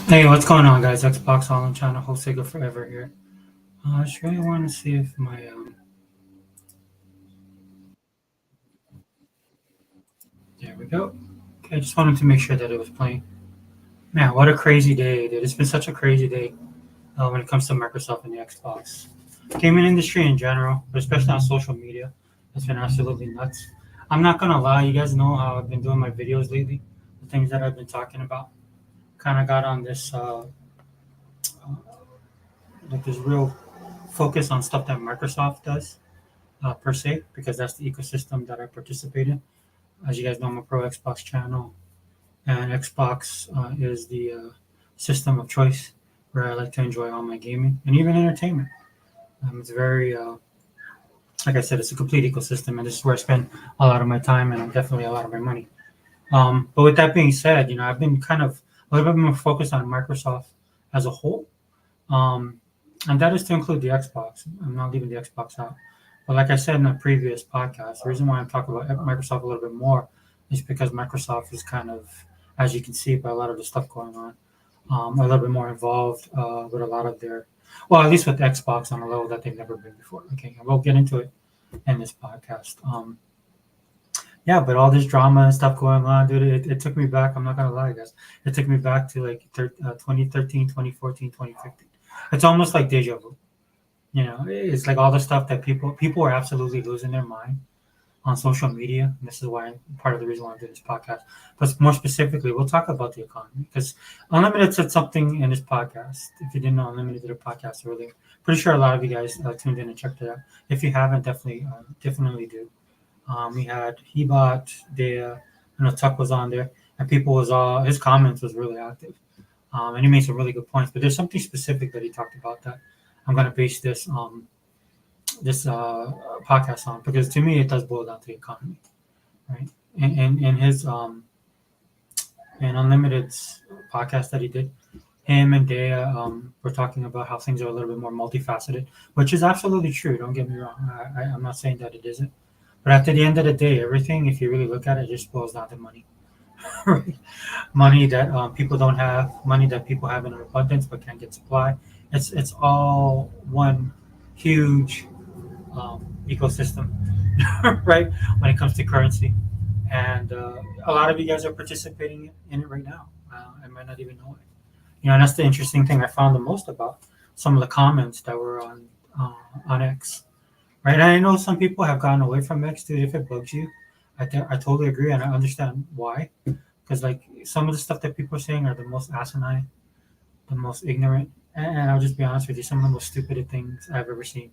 Hey, what's going on, guys? Xbox All in China, Sega Forever here. I just really want to see if my there we go. Okay, I just wanted to make sure that it was playing. Man, what a crazy day, dude! It's been such a crazy day when it comes to Microsoft and the Xbox gaming industry in general, but especially on social media. It's been absolutely nuts. I'm not gonna lie, you guys know how I've been doing my videos lately, the things that I've been talking about. Kind of got on this like this real focus on stuff that Microsoft does per se, because that's the ecosystem that I participate in. As you guys know, I'm a pro Xbox channel, and Xbox is the system of choice where I like to enjoy all my gaming and even entertainment. It's very, like I said, it's a complete ecosystem, and this is where I spend a lot of my time and definitely a lot of my money. But with that being said, I've been kind of a little bit more focused on Microsoft as a whole, um, and that is to include the Xbox. I'm not leaving the Xbox out. But like I said in a previous podcast, the reason why I'm talking about Microsoft a little bit more is because Microsoft is kind of, as you can see by a lot of the stuff going on, a little bit more involved with a lot of their, well, at least with Xbox on a level that they've never been before. Okay, and we'll get into it in this podcast. Yeah, but all this drama and stuff going on, dude, it took me back. I'm not gonna lie, guys. It took me back to like 2013, 2014, 2015. It's almost like deja vu. It's like all the stuff that people are absolutely losing their mind on social media. And this is why part of the reason why I'm doing this podcast. But more specifically, we'll talk about the economy because Unlimited said something in this podcast. If you didn't know, Unlimited did a podcast earlier. Pretty sure a lot of you guys tuned in and checked it out. If you haven't, definitely do. We had Hebot, Dea, Tuck was on there, and people was all his comments was really active, and he made some really good points. But there's something specific that he talked about that I'm going to base this podcast on because to me it does boil down to the economy, right? In his in Unlimited's podcast that he did, him and Dea were talking about how things are a little bit more multifaceted, which is absolutely true. Don't get me wrong. I'm not saying that it isn't. But at the end of the day, everything, if you really look at it, just boils down to money. Right? Money that people don't have, money that people have in abundance but can't get supply. It's all one huge ecosystem, right? When it comes to currency, and a lot of you guys are participating in it right now. I might not even know it. And that's the interesting thing I found the most about some of the comments that were on X. Right, and I know some people have gone away from X, dude. If it bugs you, I totally agree, and I understand why. Because like some of the stuff that people are saying are the most asinine, the most ignorant, and I'll just be honest with you, some of the most stupid things I've ever seen.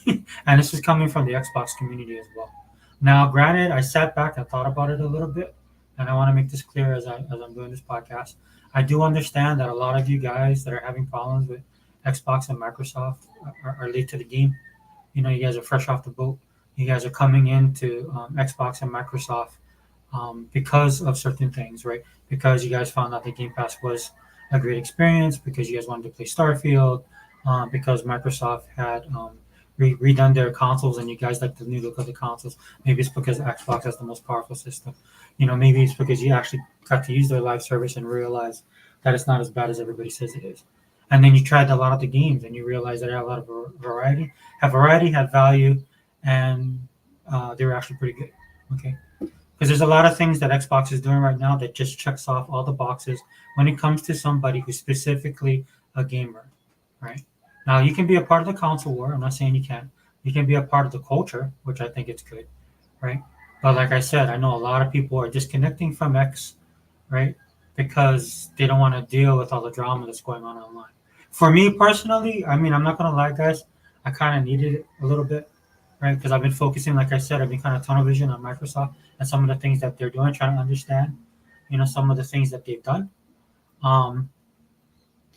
And this is coming from the Xbox community as well. Now, granted, I sat back and thought about it a little bit, and I want to make this clear as I'm doing this podcast. I do understand that a lot of you guys that are having problems with Xbox and Microsoft are late to the game. You guys are fresh off the boat. You guys are coming into Xbox and Microsoft because of certain things, right? Because you guys found out the Game Pass was a great experience, because you guys wanted to play Starfield, because Microsoft had redone their consoles and you guys like the new look of the consoles. Maybe it's because Xbox has the most powerful system. Maybe it's because you actually got to use their live service and realize that it's not as bad as everybody says it is. And then you tried a lot of the games and you realized that it had a lot of variety. Had variety, had value, and they were actually pretty good. Okay, because there's a lot of things that Xbox is doing right now that just checks off all the boxes when it comes to somebody who's specifically a gamer, right? Now you can be a part of the console war. I'm not saying you can't. You can be a part of the culture, which I think it's good, right? But like I said, I know a lot of people are disconnecting from X, right? Because they don't want to deal with all the drama that's going on online. For me personally, I mean, I'm not gonna lie, guys. I kind of needed it a little bit, right? Because I've been focusing, like I said, I've been kind of tunnel vision on Microsoft and some of the things that they're doing, trying to understand, some of the things that they've done. Um,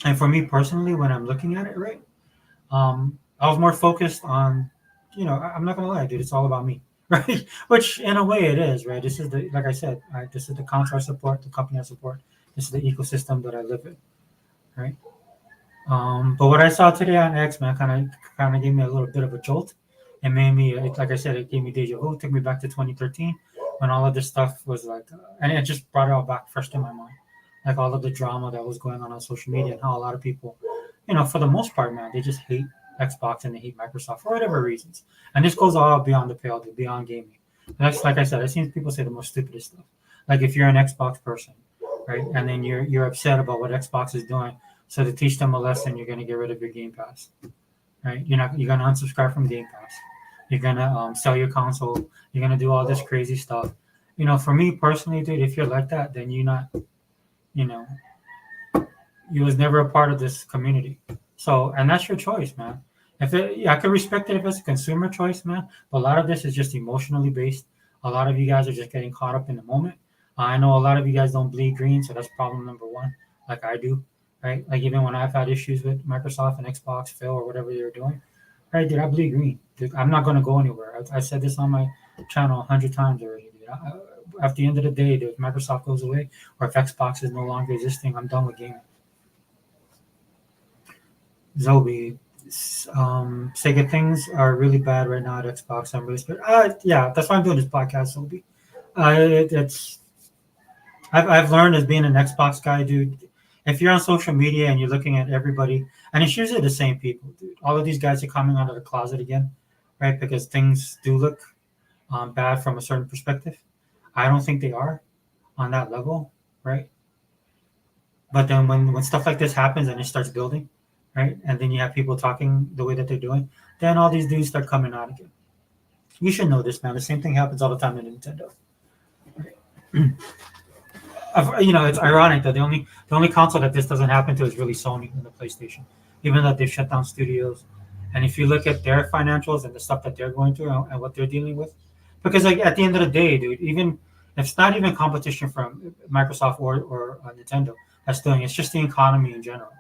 and for me personally, when I'm looking at it, right, I was more focused on, I'm not gonna lie, dude, it's all about me, right? Which in a way it is, right? This is like I said, this is the console I support, the company I support. This is the ecosystem that I live in, right? But what I saw today on X, man, kind of gave me a little bit of a jolt. It made me, like I said, it gave me deja vu. It took me back to 2013 when all of this stuff was like, and it just brought it all back fresh to my mind. like all of the drama that was going on social media, and how a lot of people, for the most part, man, they just hate Xbox and they hate Microsoft for whatever reasons. And this goes all beyond the pale, beyond gaming. That's, like I said, I've seen people say the most stupidest stuff. Like if you're an Xbox person, right, and then you're upset about what Xbox is doing, so to teach them a lesson, you're gonna get rid of your Game Pass, right? You're gonna unsubscribe from Game Pass. You're gonna sell your console. You're gonna do all this crazy stuff. For me personally, dude, if you're like that, then you're not, you know, you was never a part of this community. So, and that's your choice, man. I could respect it if it's a consumer choice, man. But a lot of this is just emotionally based. A lot of you guys are just getting caught up in the moment. I know a lot of you guys don't bleed green, so that's problem number one, like I do, right? Like even when I've had issues with Microsoft and Xbox, Phil, or whatever they're doing, right? Dude, I bleed green. Dude, I'm not gonna go anywhere. I said this on my channel 100 times already. Dude. At the end of the day, dude, if Microsoft goes away or if Xbox is no longer existing, I'm done with gaming. Zobi, Sega things are really bad right now at Xbox. I'm really scared. Yeah, that's why I'm doing this podcast, Zobi. It's I've learned as being an Xbox guy, dude. If you're on social media and you're looking at everybody, and it's usually the same people, dude. All of these guys are coming out of the closet again, right? Because things do look bad from a certain perspective. I don't think they are on that level, right? But then when stuff like this happens and it starts building, right? And then you have people talking the way that they're doing, then all these dudes start coming out again. You should know this, man. The same thing happens all the time in Nintendo. Right? It's ironic that the only console that this doesn't happen to is really Sony and the PlayStation, even though they've shut down studios. And if you look at their financials and the stuff that they're going through and what they're dealing with, because like at the end of the day, dude, even if it's not even competition from Microsoft or Nintendo that's doing, it's just the economy in general.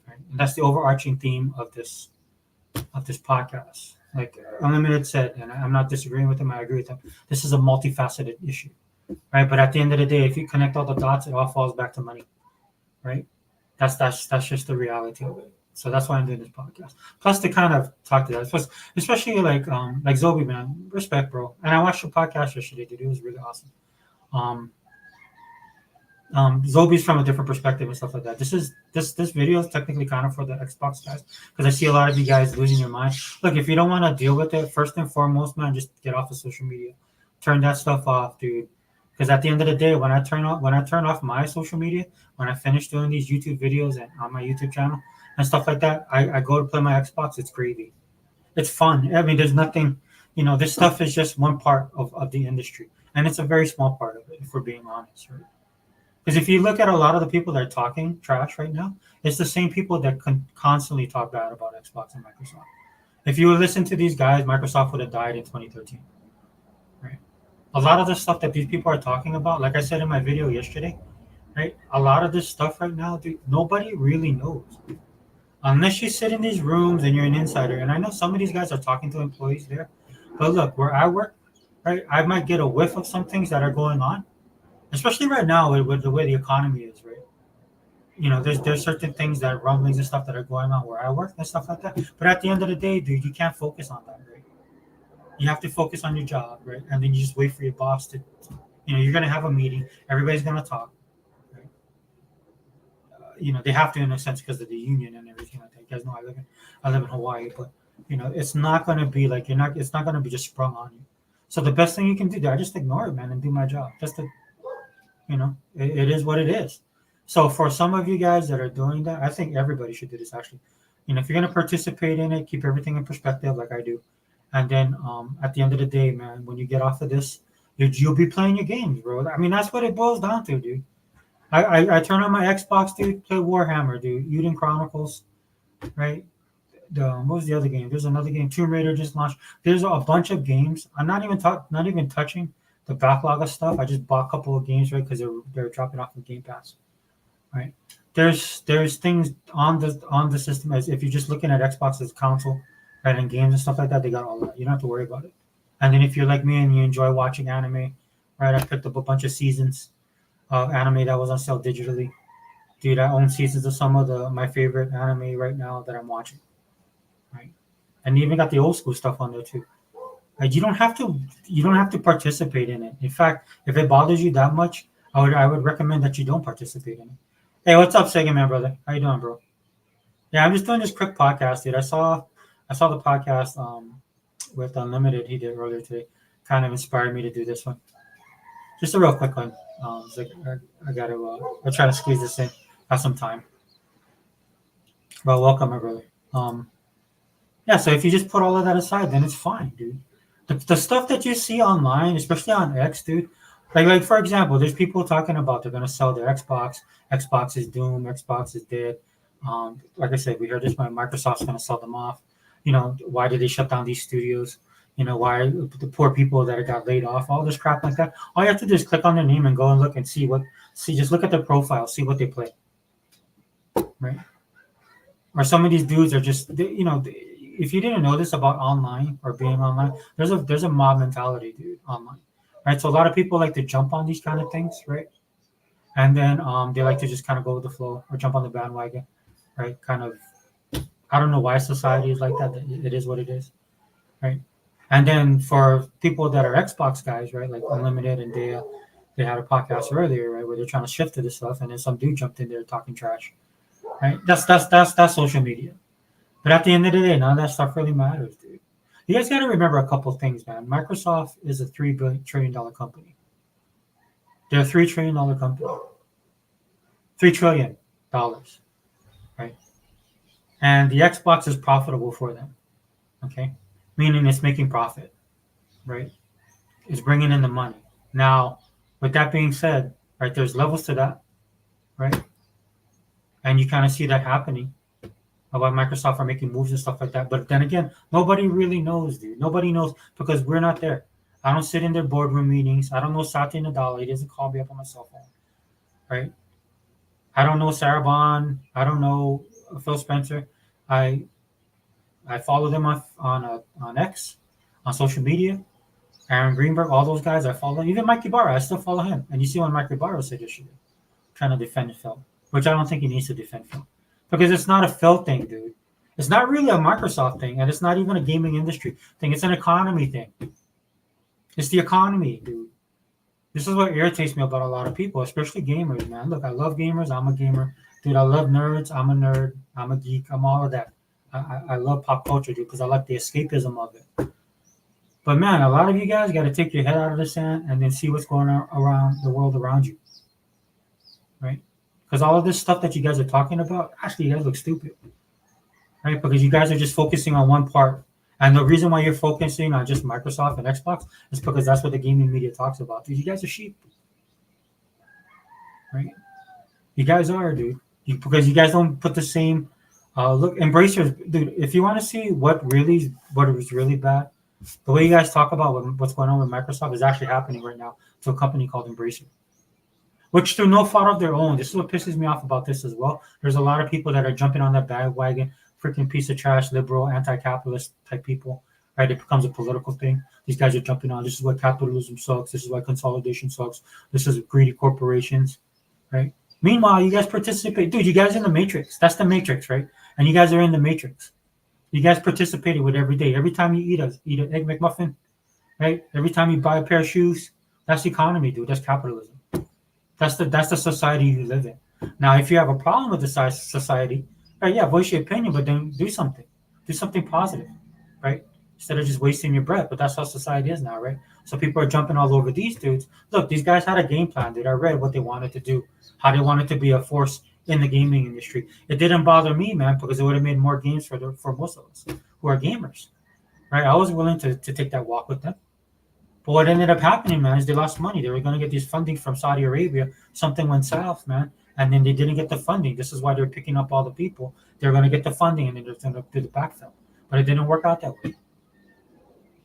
Right? And that's the overarching theme of this podcast. Like Unlimited said, and I'm not disagreeing with him. I agree with him. This is a multifaceted issue, right? But at the end of the day, if you connect all the dots, it all falls back to money, right? That's just the reality of it. So that's why I'm doing this podcast. Plus, to kind of talk to that, especially like Zobi, man, respect, bro. And I watched your podcast yesterday, dude. It was really awesome. Zobi's from a different perspective and stuff like that. This video is technically kind of for the Xbox guys because I see a lot of you guys losing your mind. Look, if you don't want to deal with it, first and foremost, man, just get off of social media. Turn that stuff off, dude. Because at the end of the day, when I turn off my social media, when I finish doing these YouTube videos and on my YouTube channel and stuff like that, I go to play my Xbox. It's gravy. It's fun. I mean, there's nothing. This stuff is just one part of the industry, and it's a very small part of it, if we're being honest, right? Because if you look at a lot of the people that are talking trash right now, it's the same people that constantly talk bad about Xbox and Microsoft. If you would listen to these guys, Microsoft would have died in 2013. Right? A lot of the stuff that these people are talking about, like I said in my video yesterday, right? A lot of this stuff right now, dude, nobody really knows. Unless you sit in these rooms and you're an insider. And I know some of these guys are talking to employees there. But look, where I work, right, I might get a whiff of some things that are going on. Especially right now with the way the economy is, right? There's certain things that rumblings and stuff that are going on where I work and stuff like that. But at the end of the day, dude, you can't focus on that, right? You have to focus on your job, right? And then you just wait for your boss to, you're gonna have a meeting. Everybody's gonna talk, right? They have to in a sense because of the union and everything like that. You guys know I live in Hawaii, but it's not gonna be like it's not gonna be just sprung on you. So the best thing you can do, I just ignore it, man, and do my job. It is what it is. So for some of you guys that are doing that, I think everybody should do this actually. If you're gonna participate in it, keep everything in perspective like I do. And then at the end of the day, man, when you get off of this, you'll be playing your games, bro. I mean, that's what it boils down to, dude. I turn on my Xbox, dude, play Warhammer, dude, Uden Chronicles, right? What was the other game? There's another game, Tomb Raider just launched. There's a bunch of games. I'm not even touching the backlog of stuff. I just bought a couple of games, right? Because they're dropping off of Game Pass, right? There's things on the system as if you're just looking at Xbox as console, right, and games and stuff like that. They got all that. You don't have to worry about it. And then if you're like me and you enjoy watching anime, right? I picked up a bunch of seasons of anime that was on sale digitally. Dude, I own seasons of some of my favorite anime right now that I'm watching, right? And even got the old school stuff on there too. Like you don't have to participate in it. In fact, if it bothers you that much, I would recommend that you don't participate in it. Hey, what's up, Sega Man, brother? How you doing, bro? Yeah, I'm just doing this quick podcast, dude. I saw the podcast with Unlimited he did earlier today. Kind of inspired me to do this one. Just a real quick one. It's like I gotta I'll try to squeeze this in. Have some time. Well, welcome, my brother. Yeah. So if you just put all of that aside, then it's fine, dude. The stuff that you see online, especially on X, dude. Like for example, there's people talking about they're gonna sell their Xbox. Xbox is doomed. Xbox is dead. Like I said, we heard this when Microsoft's gonna sell them off. Why did they shut down these studios? Why the poor people that got laid off, all this crap like that. All you have to do is click on their name and go and look and see. Just look at their profile, see what they play, right? Or some of these dudes are just, if you didn't know this about online or being online, there's a mob mentality, dude, online, right? So a lot of people like to jump on these kind of things, right? And then they like to just kind of go with the flow or jump on the bandwagon, right? Kind of, I don't know why society is like that. It is what it is, right? And then for people that are Xbox guys, right, like Unlimited and they had a podcast earlier, right, where they're trying to shift to this stuff, and then some dude jumped in there talking trash, right? That's social media. But at the end of the day, none of that stuff really matters, dude. You guys got to remember a couple things, man. Microsoft is a $3 trillion company. They're a $3 trillion company. $3 trillion, right? And the Xbox is profitable for them, okay? Meaning it's making profit, right? It's bringing in the money. Now, with that being said, right, there's levels to that, right? And you kind of see that happening about Microsoft are making moves and stuff like that. But then again, nobody really knows, dude. Nobody knows because we're not there. I don't sit in their boardroom meetings. I don't know Satya Nadella. He doesn't call me up on my cell phone, right? I don't know Sarah Bond. I don't know Phil Spencer. I I follow them on X, on social media. Aaron Greenberg, all those guys I follow. Even Mike Ibarra, I still follow him. And you see what Mike Ibarra said yesterday, trying to defend Phil, which I don't think he needs to defend Phil. Because it's not a Phil thing, dude. It's not really a Microsoft thing, and it's not even a gaming industry thing. It's an economy thing. It's the economy, dude. This is what irritates me about a lot of people, especially gamers, man. Look, I love gamers. I'm a gamer. Dude, I love nerds. I'm a nerd. I'm a geek. I'm all of that. I love pop culture, dude, because I like the escapism of it. But man, a lot of you guys got to take your head out of the sand and then see what's going on around the world around you, right? Because all of this stuff that you guys are talking about, actually, you guys look stupid, right? Because you guys are just focusing on one part. And the reason why you're focusing on just Microsoft and Xbox is because that's what the gaming media talks about. Dude, you guys are sheep, right? You guys are, dude. Because you guys don't put the same look. Embrace your, dude. If you want to see what was really bad, the way you guys talk about what's going on with Microsoft is actually happening right now to a company called Embracer, which through no fault of their own. This is what pisses me off about this as well. There's a lot of people that are jumping on that bandwagon, freaking piece of trash, liberal, anti-capitalist type people, right? It becomes a political thing. These guys are jumping on. This is why capitalism sucks. This is why consolidation sucks. This is greedy corporations, right? Meanwhile, you guys participate. Dude, you guys are in the matrix. That's the matrix, right? And you guys are in the matrix. You guys participated with every day. Every time you eat an egg McMuffin, right? Every time you buy a pair of shoes, that's economy, dude. That's capitalism. That's the society you live in. Now, if you have a problem with the society, right? Yeah, voice your opinion, but then do something. Do something positive, right? Instead of just wasting your breath. But that's how society is now, right? So people are jumping all over these dudes. Look, these guys had a game plan, dude. I read what they wanted to do, how they wanted to be a force in the gaming industry. It didn't bother me, man, because it would have made more games for most of us who are gamers, right? I was willing to take that walk with them. But what ended up happening, man, is they lost money. They were going to get these funding from Saudi Arabia. Something went south, man, and then they didn't get the funding. This is why they're picking up all the people. They're going to get the funding, and then they're going to do the backfill. But it didn't work out that way.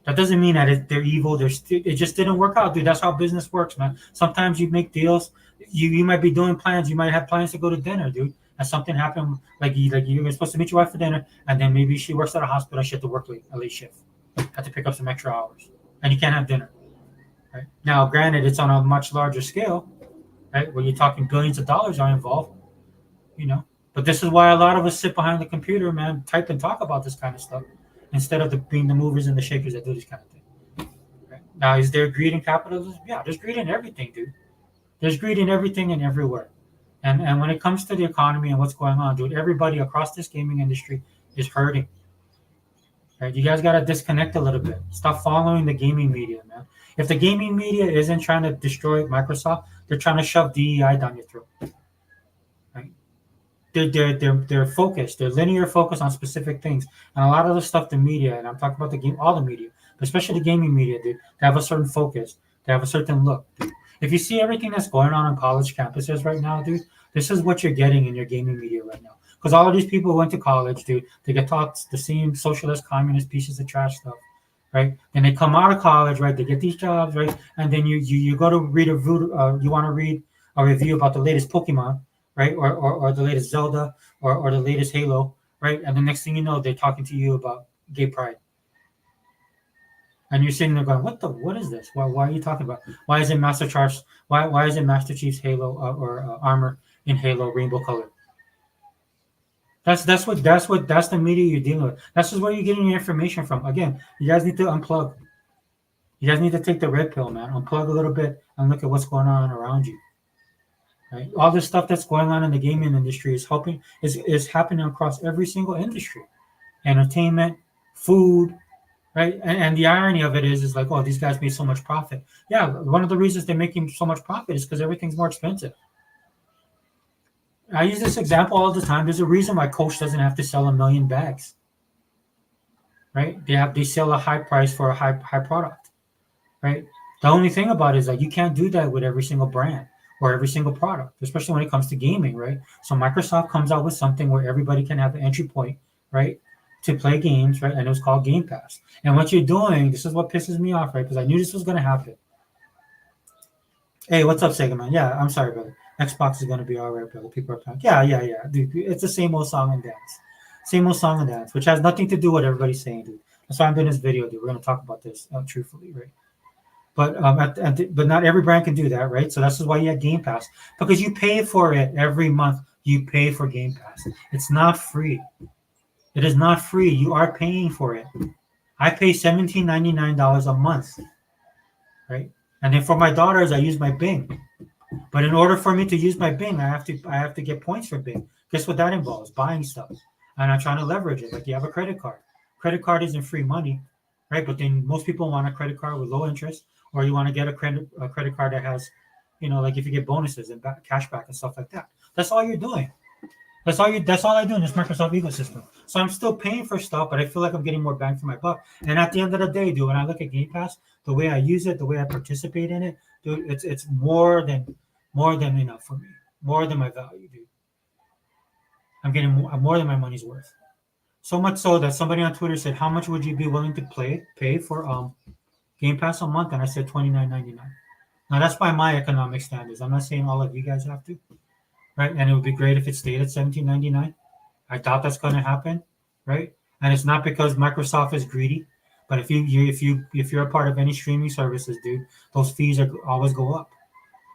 That doesn't mean that they're evil. It just didn't work out, dude. That's how business works, man. Sometimes you make deals. You might be doing plans. You might have plans to go to dinner, dude. And something happened, you were supposed to meet your wife for dinner, and then maybe she works at a hospital. She had to work a late shift. Had to pick up some extra hours, and you can't have dinner. Right? Now, granted, it's on a much larger scale, right? Where you're talking billions of dollars are involved, you know. But this is why a lot of us sit behind the computer, man, type and talk about this kind of stuff instead of being the movers and the shakers that do this kind of thing. Right? Now, is there greed in capitalism? Yeah, there's greed in everything, dude. There's greed in everything and everywhere. And when it comes to the economy and what's going on, dude, everybody across this gaming industry is hurting. Right? You guys gotta disconnect a little bit. Stop following the gaming media, man. If the gaming media isn't trying to destroy Microsoft, they're trying to shove DEI down your throat. Right? They're focused. They're linear focus on specific things. And a lot of the stuff, the media, and I'm talking about the game, all the media, but especially the gaming media, dude, they have a certain focus. They have a certain look, dude. If you see everything that's going on college campuses right now, dude, this is what you're getting in your gaming media right now. Because all of these people who went to college, dude, they get taught the same socialist, communist pieces of trash stuff, right? Then they come out of college, right? They get these jobs, right? And then you go to read you want to read a review about the latest Pokemon, right? Or the latest Zelda or the latest Halo, right? And the next thing you know, they're talking to you about gay pride. And you're sitting there going, what is this? Why are you talking about? Why is it why is it Master Chief's Halo or armor in Halo rainbow color? That's the media you're dealing with. That's just where you're getting your information from. Again, you guys need to unplug. You guys need to take the red pill, man. Unplug a little bit and look at what's going on around you. Right? All this stuff that's going on in the gaming industry is happening across every single industry. Entertainment, food, right? And the irony of it is like, oh, these guys made so much profit. Yeah, one of the reasons they're making so much profit is because everything's more expensive. I use this example all the time. There's a reason why Coach doesn't have to sell 1 million bags, right? They sell a high price for a high product, right? The only thing about it is that you can't do that with every single brand or every single product, especially when it comes to gaming, right? So Microsoft comes out with something where everybody can have an entry point, right, to play games, right? And it was called Game Pass. And what you're doing, this is what pisses me off, right? Because I knew this was going to happen. Hey, what's up, Sega Man? Yeah, I'm sorry, brother. Xbox is going to be all right, brother. People are playing. Yeah. Dude, it's the same old song and dance. Same old song and dance, which has nothing to do with what everybody's saying, dude. That's why I'm doing this video, dude. We're going to talk about this truthfully, right? But but not every brand can do that, right? So that's why you have Game Pass, because you pay for it every month. You pay for Game Pass. It's not free. It is not free. You are paying for it. I pay $17.99 a month, right? And then for my daughters, I use my Bing. But in order for me to use my Bing, I have to get points for Bing. Guess what that involves? Buying stuff. And I'm trying to leverage it. Like you have a credit card. Credit card isn't free money, right? But then most people want a credit card with low interest, or you want to get a credit card that has, like if you get bonuses and cash back and stuff like that. That's all you're doing. That's all I do in this Microsoft ecosystem. So I'm still paying for stuff, but I feel like I'm getting more bang for my buck. And at the end of the day, dude, when I look at Game Pass, the way I use it, the way I participate in it, dude, it's more than enough for me. More than my value, dude. I'm getting more than my money's worth. So much so that somebody on Twitter said, "How much would you be willing to pay for Game Pass a month?" And I said $29.99. Now that's by my economic standards. I'm not saying all of you guys have to, right? And it would be great if it stayed at $17.99. I doubt that's going to happen, right? And it's not because Microsoft is greedy, but if you're a part of any streaming services, dude, those fees always go up,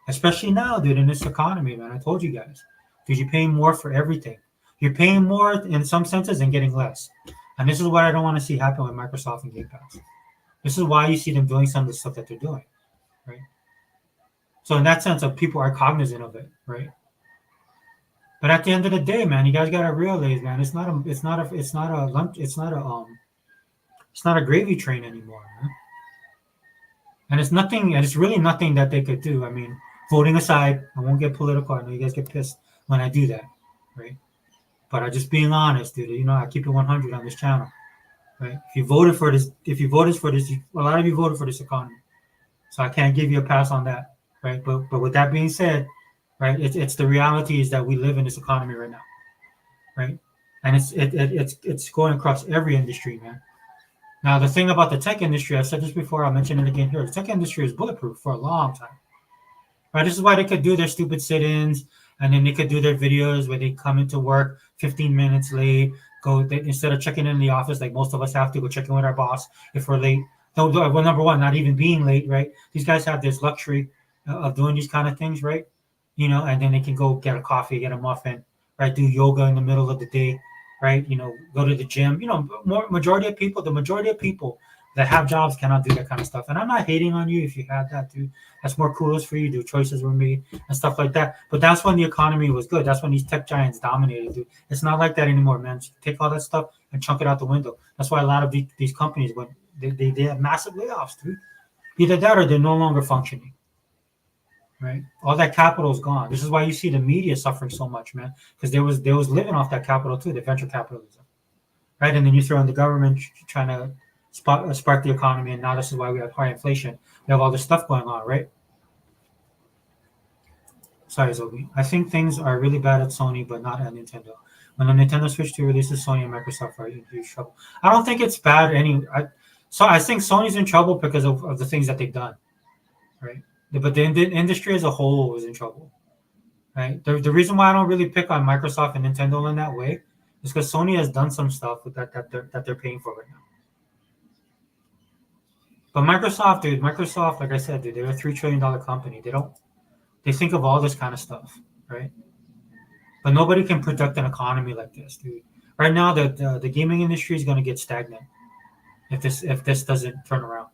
especially now, dude, in this economy, man. I told you guys, dude, you're paying more for everything. You're paying more in some senses and getting less. And this is what I don't want to see happen with Microsoft and Game Pass. This is why you see them doing some of the stuff that they're doing, right? So in that sense, people are cognizant of it, right? But at the end of the day, man, you guys gotta realize, man, it's not a gravy train anymore, man. And it's really nothing that they could do. I mean, voting aside, I won't get political. I know you guys get pissed when I do that, right? But I'm just being honest, dude. I keep it 100 on this channel, right? If you voted for this, a lot of you voted for this economy, so I can't give you a pass on that, right? But with that being said, right, it's the reality is that we live in this economy right now, right? And it's going across every industry, man. Now the thing about the tech industry, I've said this before, I'll mention it again here. The tech industry is bulletproof for a long time, right? This is why they could do their stupid sit-ins, and then they could do their videos where they come into work 15 minutes late, instead of checking in the office like most of us have to go check in with our boss if we're late. Well, number one, not even being late, right? These guys have this luxury of doing these kind of things, right? And then they can go get a coffee, get a muffin, right? Do yoga in the middle of the day, right? Go to the gym. The majority of people that have jobs cannot do that kind of stuff. And I'm not hating on you if you had that, dude. That's more kudos for you. Your choices were made and stuff like that. But that's when the economy was good. That's when these tech giants dominated, dude. It's not like that anymore, man. Take all that stuff and chunk it out the window. That's why a lot of these companies, when they have massive layoffs, dude. Either that or they're no longer functioning. Right, all that capital is gone. This is why you see the media suffering so much, man, because there was living off that capital too, the venture capitalism, right? And then you throw in the government trying to spark the economy, and now this is why we have high inflation. We have all this stuff going on, right? Sorry, Zobi. I think things are really bad at Sony, but not at Nintendo. When the Nintendo Switch 2 releases, Sony and Microsoft are in huge trouble. I don't think it's bad so I think Sony's in trouble because of the things that they've done, right? But the industry as a whole is in trouble, right? The reason why I don't really pick on Microsoft and Nintendo in that way is because Sony has done some stuff with that they're paying for right now. But Microsoft, dude, like I said, dude, they're a $3 trillion company. They think of all this kind of stuff, right? But nobody can predict an economy like this, dude. Right now, the gaming industry is going to get stagnant if this doesn't turn around,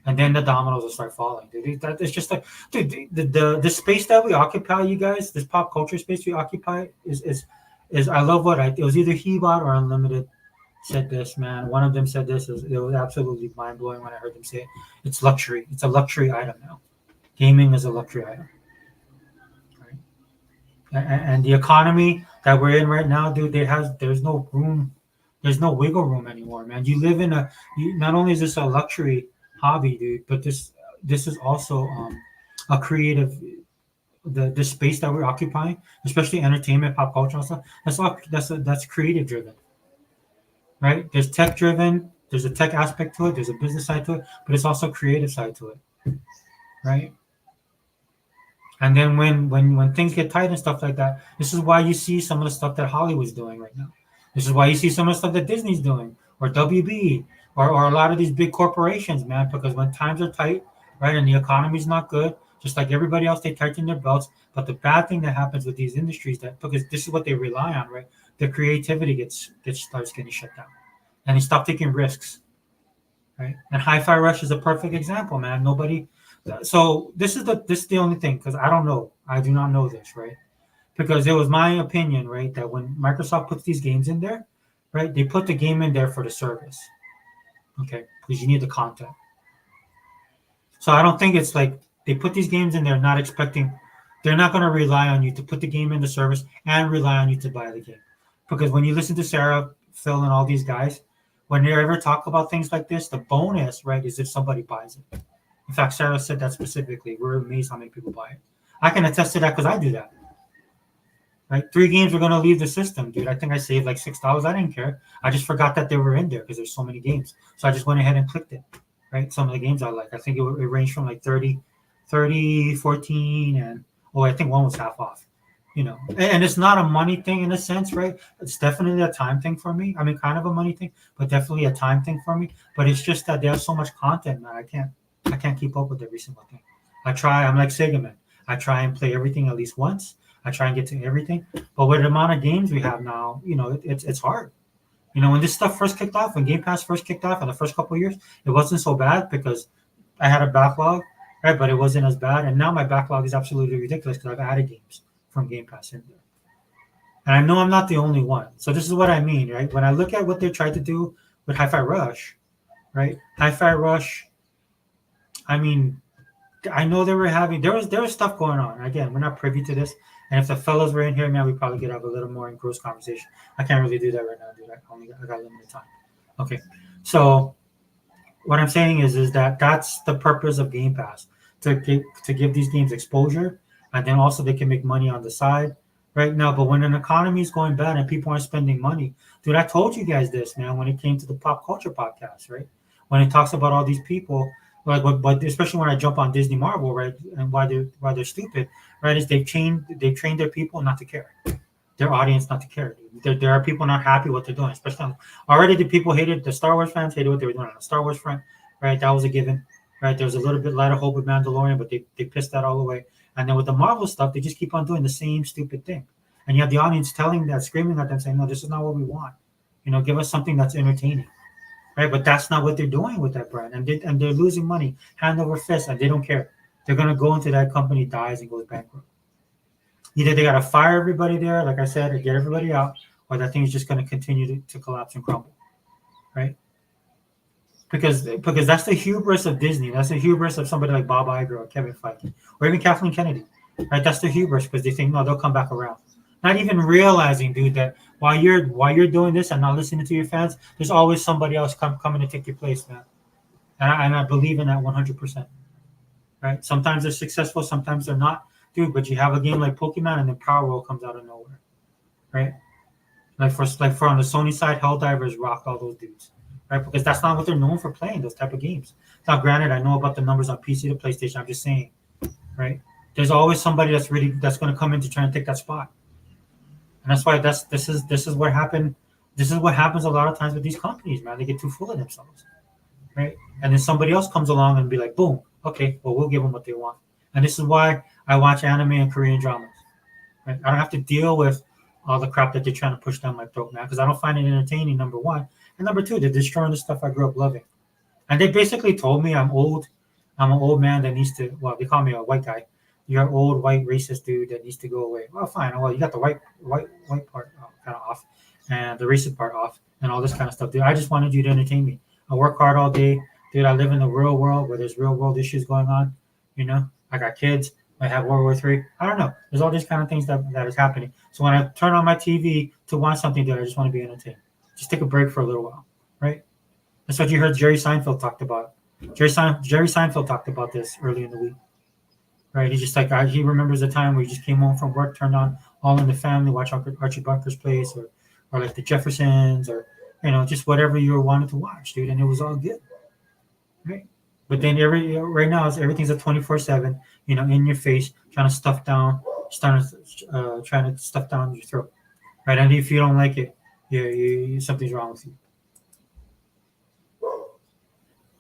and then the dominoes will start falling, dude. It's just like, dude, the space that we occupy, you guys, this pop culture space we occupy is I love it was either Hebot or Unlimited said this, man. One of them said this. It was absolutely mind blowing when I heard them say it. It's luxury. It's a luxury item now. Gaming is a luxury item. And the economy that we're in right now, dude, there's no room, there's no wiggle room anymore, man. You live in not only is this a luxury hobby, dude, but this is also a creative the space that we're occupying, especially entertainment, pop culture and stuff. That's creative driven, right? There's tech driven, there's a tech aspect to it, there's a business side to it, but it's also creative side to it, right? And then when things get tight and stuff like that, this is why you see some of the stuff that Hollywood's doing right now. This is why you see some of the stuff that Disney's doing, or WB, or a lot of these big corporations, man. Because when times are tight, right, and the economy's not good, just like everybody else, they tighten their belts. But the bad thing that happens with these industries, that because this is what they rely on, right? The creativity starts getting shut down, and they stop taking risks, right? And Hi-Fi Rush is a perfect example, man. Nobody. So this is the only thing, because I don't know. I do not know this, right? Because it was my opinion, right, that when Microsoft puts these games in there, right, they put the game in there for the service, okay, because you need the content. So I don't think it's like they put these games in there not expecting, they're not going to rely on you to put the game in the service and rely on you to buy the game. Because when you listen to Sarah, Phil, and all these guys, when they ever talk about things like this, the bonus, right, is if somebody buys it. In fact, Sarah said that specifically. We're amazed how many people buy it. I can attest to that because I do that. Right, 3 games were going to leave the system, dude. I think I saved like $6. I didn't care. I just forgot that they were in there because there's so many games. So I just went ahead and clicked it. Right, some of the games I like. I think it ranged from like 30, 14, and I think one was half off. You know, and it's not a money thing in a sense, right? It's definitely a time thing for me. I mean, kind of a money thing, but definitely a time thing for me. But it's just that they have so much content, man. I can't keep up with every single thing. I'm like Sega, man. I try and play everything at least once. I try and get to everything. But with the amount of games we have now, you know, it's hard. You know, when this stuff first kicked off, when Game Pass first kicked off in the first couple of years, it wasn't so bad because I had a backlog, right? But it wasn't as bad. And now my backlog is absolutely ridiculous because I've added games from Game Pass in there. And I know I'm not the only one. So this is what I mean, right? When I look at what they tried to do with Hi-Fi Rush, right? Hi-Fi Rush, I mean, I know there was stuff going on. Again, we're not privy to this. And if the fellows were in here, man, we probably could have a little more engrossed conversation. I can't really do that right now, dude. I got limited time. Okay. So what I'm saying is that that's the purpose of Game Pass, to give these games exposure, and then also they can make money on the side right now. But when an economy is going bad and people aren't spending money, dude, I told you guys this, man, when it came to the pop culture podcast, right? When it talks about all these people, like, but especially when I jump on Disney Marvel, right, and why they're stupid, right, is they've trained their people not to care, their audience not to care. There are people not happy what they're doing, especially already the people hated, the Star Wars fans hated what they were doing on the Star Wars front, right? That was a given, right? There was a little bit light of hope with Mandalorian, but they pissed that all away. And then with the Marvel stuff, they just keep on doing the same stupid thing, and you have the audience screaming at them, saying, "No, this is not what we want. You know, give us something that's entertaining." right? But that's not what they're doing with that brand, and they're losing money hand over fist, and they don't care. They're gonna go into that company, dies and goes bankrupt. Either they gotta fire everybody there, like I said, or get everybody out, or that thing is just gonna continue to collapse and crumble, right? Because that's the hubris of Disney. That's the hubris of somebody like Bob Iger or Kevin Feige or even Kathleen Kennedy, right? That's the hubris because they think no, they'll come back around. Not even realizing, dude, that while you're doing this and not listening to your fans, there's always somebody else coming to take your place, man. And I believe in that 100%. Right? Sometimes they're successful, sometimes they're not, dude. But you have a game like Pokemon, and then Power World comes out of nowhere, right? Like for on the Sony side, Helldivers rocked all those dudes, right? Because that's not what they're known for playing those type of games. Now, granted, I know about the numbers on PC to PlayStation. I'm just saying, right? There's always somebody that's going to come in to try and take that spot, and that's why this is what happened. This is what happens a lot of times with these companies, man. They get too full of themselves, right? And then somebody else comes along and be like, boom, okay, well, we'll give them what they want. And this is why I watch anime and Korean dramas. Right? I don't have to deal with all the crap that they're trying to push down my throat, man, because I don't find it entertaining, number one. And number two, they're destroying the stuff I grew up loving. And they basically told me I'm old. I'm an old man that needs to, well, they call me a white guy. You're an old white racist dude that needs to go away. Well, fine. Well, you got the white part kind of off and the racist part off and all this kind of stuff, dude. I just wanted you to entertain me. I work hard all day. Dude, I live in the real world where there's real world issues going on. You know, I got kids. I have World War III. I don't know. There's all these kind of things that is happening. So when I turn on my TV to watch something, dude, I just want to be entertained. Just take a break for a little while, right? That's what you heard Jerry Seinfeld talked about. Jerry Seinfeld talked about this early in the week, right? He's just like, he remembers a time where he just came home from work, turned on All in the Family, watch Archie Bunker's Place, or like the Jeffersons, or just whatever you wanted to watch, dude, and it was all good, right? But then right now everything's a 24/7, in your face, trying to trying to stuff down your throat, right? And if you don't like it, something's wrong with you.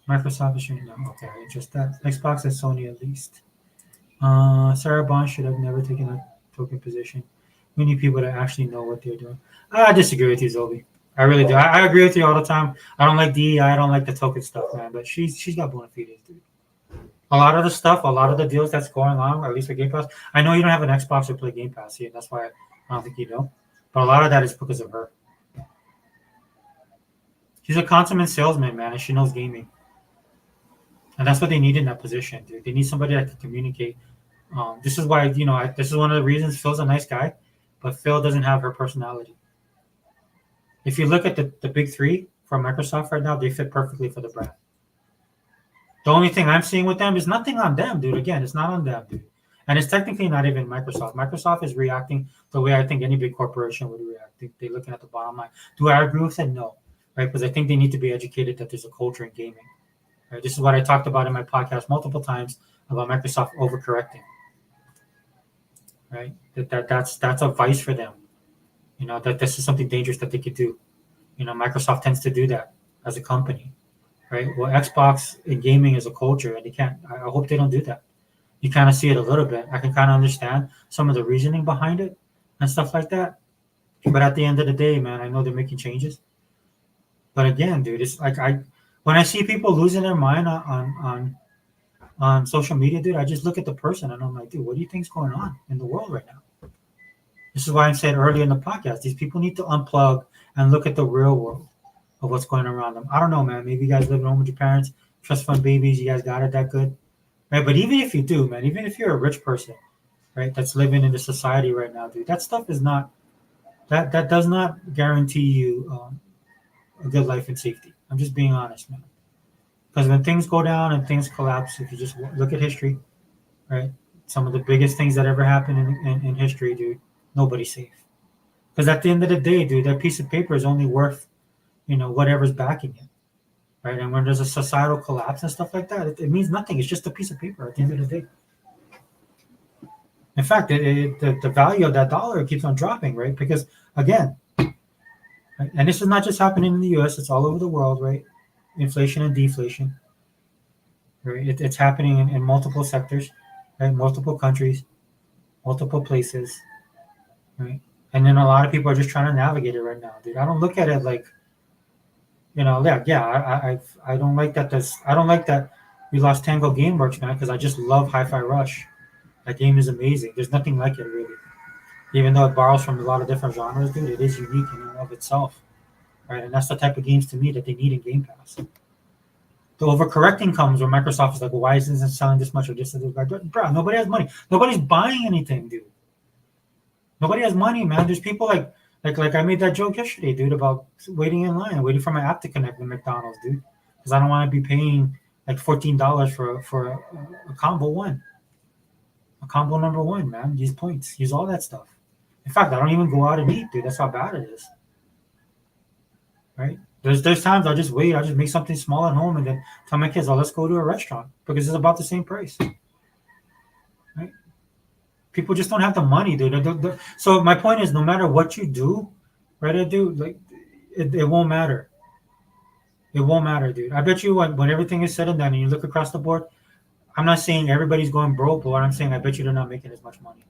Microsoft is showing no. Okay, just that. Xbox and Sony at least. Sarah Bond should have never taken a token position. We need people that actually know what they're doing. I disagree with you, Zobi. I really do. I agree with you all the time. I don't like DEI. I don't like the token stuff, man. But she's got bona fides, dude. A lot of the stuff, a lot of the deals that's going on, or at least for Game Pass. I know you don't have an Xbox or play Game Pass here. That's why I don't think you know. But a lot of that is because of her. She's a consummate salesman, man, and she knows gaming. And that's what they need in that position, dude. They need somebody that can communicate. This is why, this is one of the reasons Phil's a nice guy, but Phil doesn't have her personality. If you look at the big three from Microsoft right now, they fit perfectly for the brand. The only thing I'm seeing with them is nothing on them, dude. Again, it's not on them, dude. And it's technically not even Microsoft. Microsoft is reacting the way I think any big corporation would react. They're looking at the bottom line. Do I agree with it? No. Right? Because I think they need to be educated that there's a culture in gaming. Right? This is what I talked about in my podcast multiple times about Microsoft overcorrecting. Right? That's a vice for them. That this is something dangerous that they could do. Microsoft tends to do that as a company. Right? Well, Xbox in gaming is a culture, and I hope they don't do that. You kind of see it a little bit. I can kind of understand some of the reasoning behind it and stuff like that. But at the end of the day, man, I know they're making changes. But again, dude, it's like when I see people losing their mind on social media, dude, I just look at the person and I'm like, dude, what do you think's going on in the world right now? This is why I said earlier in the podcast, these people need to unplug and look at the real world of what's going around them. I don't know, man. Maybe you guys live at home with your parents, trust fund babies, you guys got it that good. Right? But even if you do, man, even if you're a rich person, right, that's living in the society right now, dude, that stuff is not that does not guarantee you a good life and safety. I'm just being honest, man. Because when things go down and things collapse, if you just look at history, right, some of the biggest things that ever happened in history, dude, nobody's safe. Because at the end of the day, dude, that piece of paper is only worth, whatever's backing it, right? And when there's a societal collapse and stuff like that, it means nothing. It's just a piece of paper at the end of the day. In fact, the value of that dollar keeps on dropping, right? Because, again, right, and this is not just happening in the U.S., it's all over the world, right? Inflation and deflation, right? It's happening in multiple sectors, right? Multiple countries, multiple places, right? And then a lot of people are just trying to navigate it right now, dude. I don't look at it like I don't like that. I don't like that we lost Tango Gameworks, man, because I just love Hi-Fi Rush. That game is amazing. There's nothing like it really. Even though it borrows from a lot of different genres, dude, it is unique in and of itself, right? And that's the type of games to me that they need in Game Pass. The overcorrecting comes when Microsoft is like, well, why isn't it selling this much or this? Bro, nobody has money. Nobody's buying anything, dude. Nobody has money, man. There's people like I made that joke yesterday, dude, about waiting in line, waiting for my app to connect with McDonald's, dude, because I don't want to be paying like $14 for a combo one, a combo number one, man. Use points, use all that stuff. In fact, I don't even go out and eat, dude. That's how bad it is, right? There's times I just wait, I just make something small at home, and then tell my kids, "Oh, let's go to a restaurant because it's about the same price." Right? People just don't have the money, dude. So my point is, no matter what you do, right, dude, like it won't matter. It won't matter, dude. I bet you when everything is said and done, and you look across the board, I'm not saying everybody's going broke, but what I'm saying, I bet you they're not making as much money,